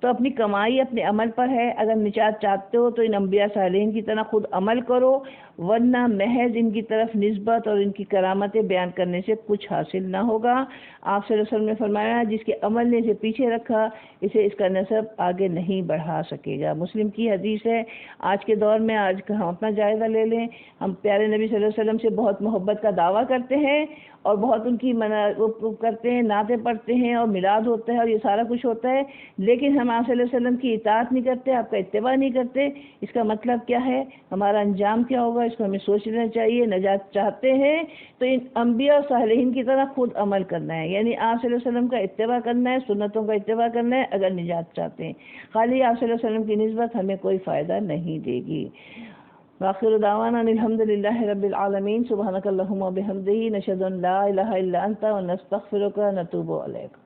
Speaker 1: تو اپنی کمائی اپنے عمل پر ہے۔ اگر نجات چاہتے ہو تو ان انبیاء صالحین کی طرح خود عمل کرو، ورنہ محض ان کی طرف نسبت اور ان کی کرامتیں بیان کرنے سے کچھ حاصل نہ ہوگا۔ آپ صلی اللہ علیہ وسلم نے فرمایا جس کے عمل نے اسے پیچھے رکھا اسے اس کا نسب آگے نہیں بڑھا سکے گا۔ مسلم کی حدیث ہے۔ آج کے دور میں ہم اپنا جائزہ لے لیں، ہم پیارے نبی صلی اللہ علیہ وسلم سے بہت محبت کا دعویٰ کرتے ہیں اور بہت ان کی کرتے ہیں، نعتیں پڑھتے ہیں اور میلاد ہوتا ہے اور یہ سارا کچھ ہوتا ہے، لیکن ہم آپ صلی اللہ علیہ وسلم کی اطاعت نہیں کرتے، آپ کا اتباع نہیں کرتے۔ اس کا مطلب کیا ہے؟ ہمارا انجام کیا ہوگا؟ اس کو ہمیں سوچ لینا چاہیے۔ نجات چاہتے ہیں تو ان انبیاء اور صالحین کی طرح خود عمل کرنا ہے، یعنی آپ صلی اللہ علیہ وسلم کا اتباع کرنا ہے، سنتوں کا اتباع کرنا ہے اگر نجات چاہتے ہیں۔ خالی آپ صلی اللہ علیہ وسلم کی نسبت ہمیں کوئی فائدہ نہیں دے گی۔ وآخر دعوانا ان الحمد للہ رب العالمین. سبحانک اللہم و بحمدہ، نشہد ان لا الہ الا انت ونستغفرک ونتوب الیک.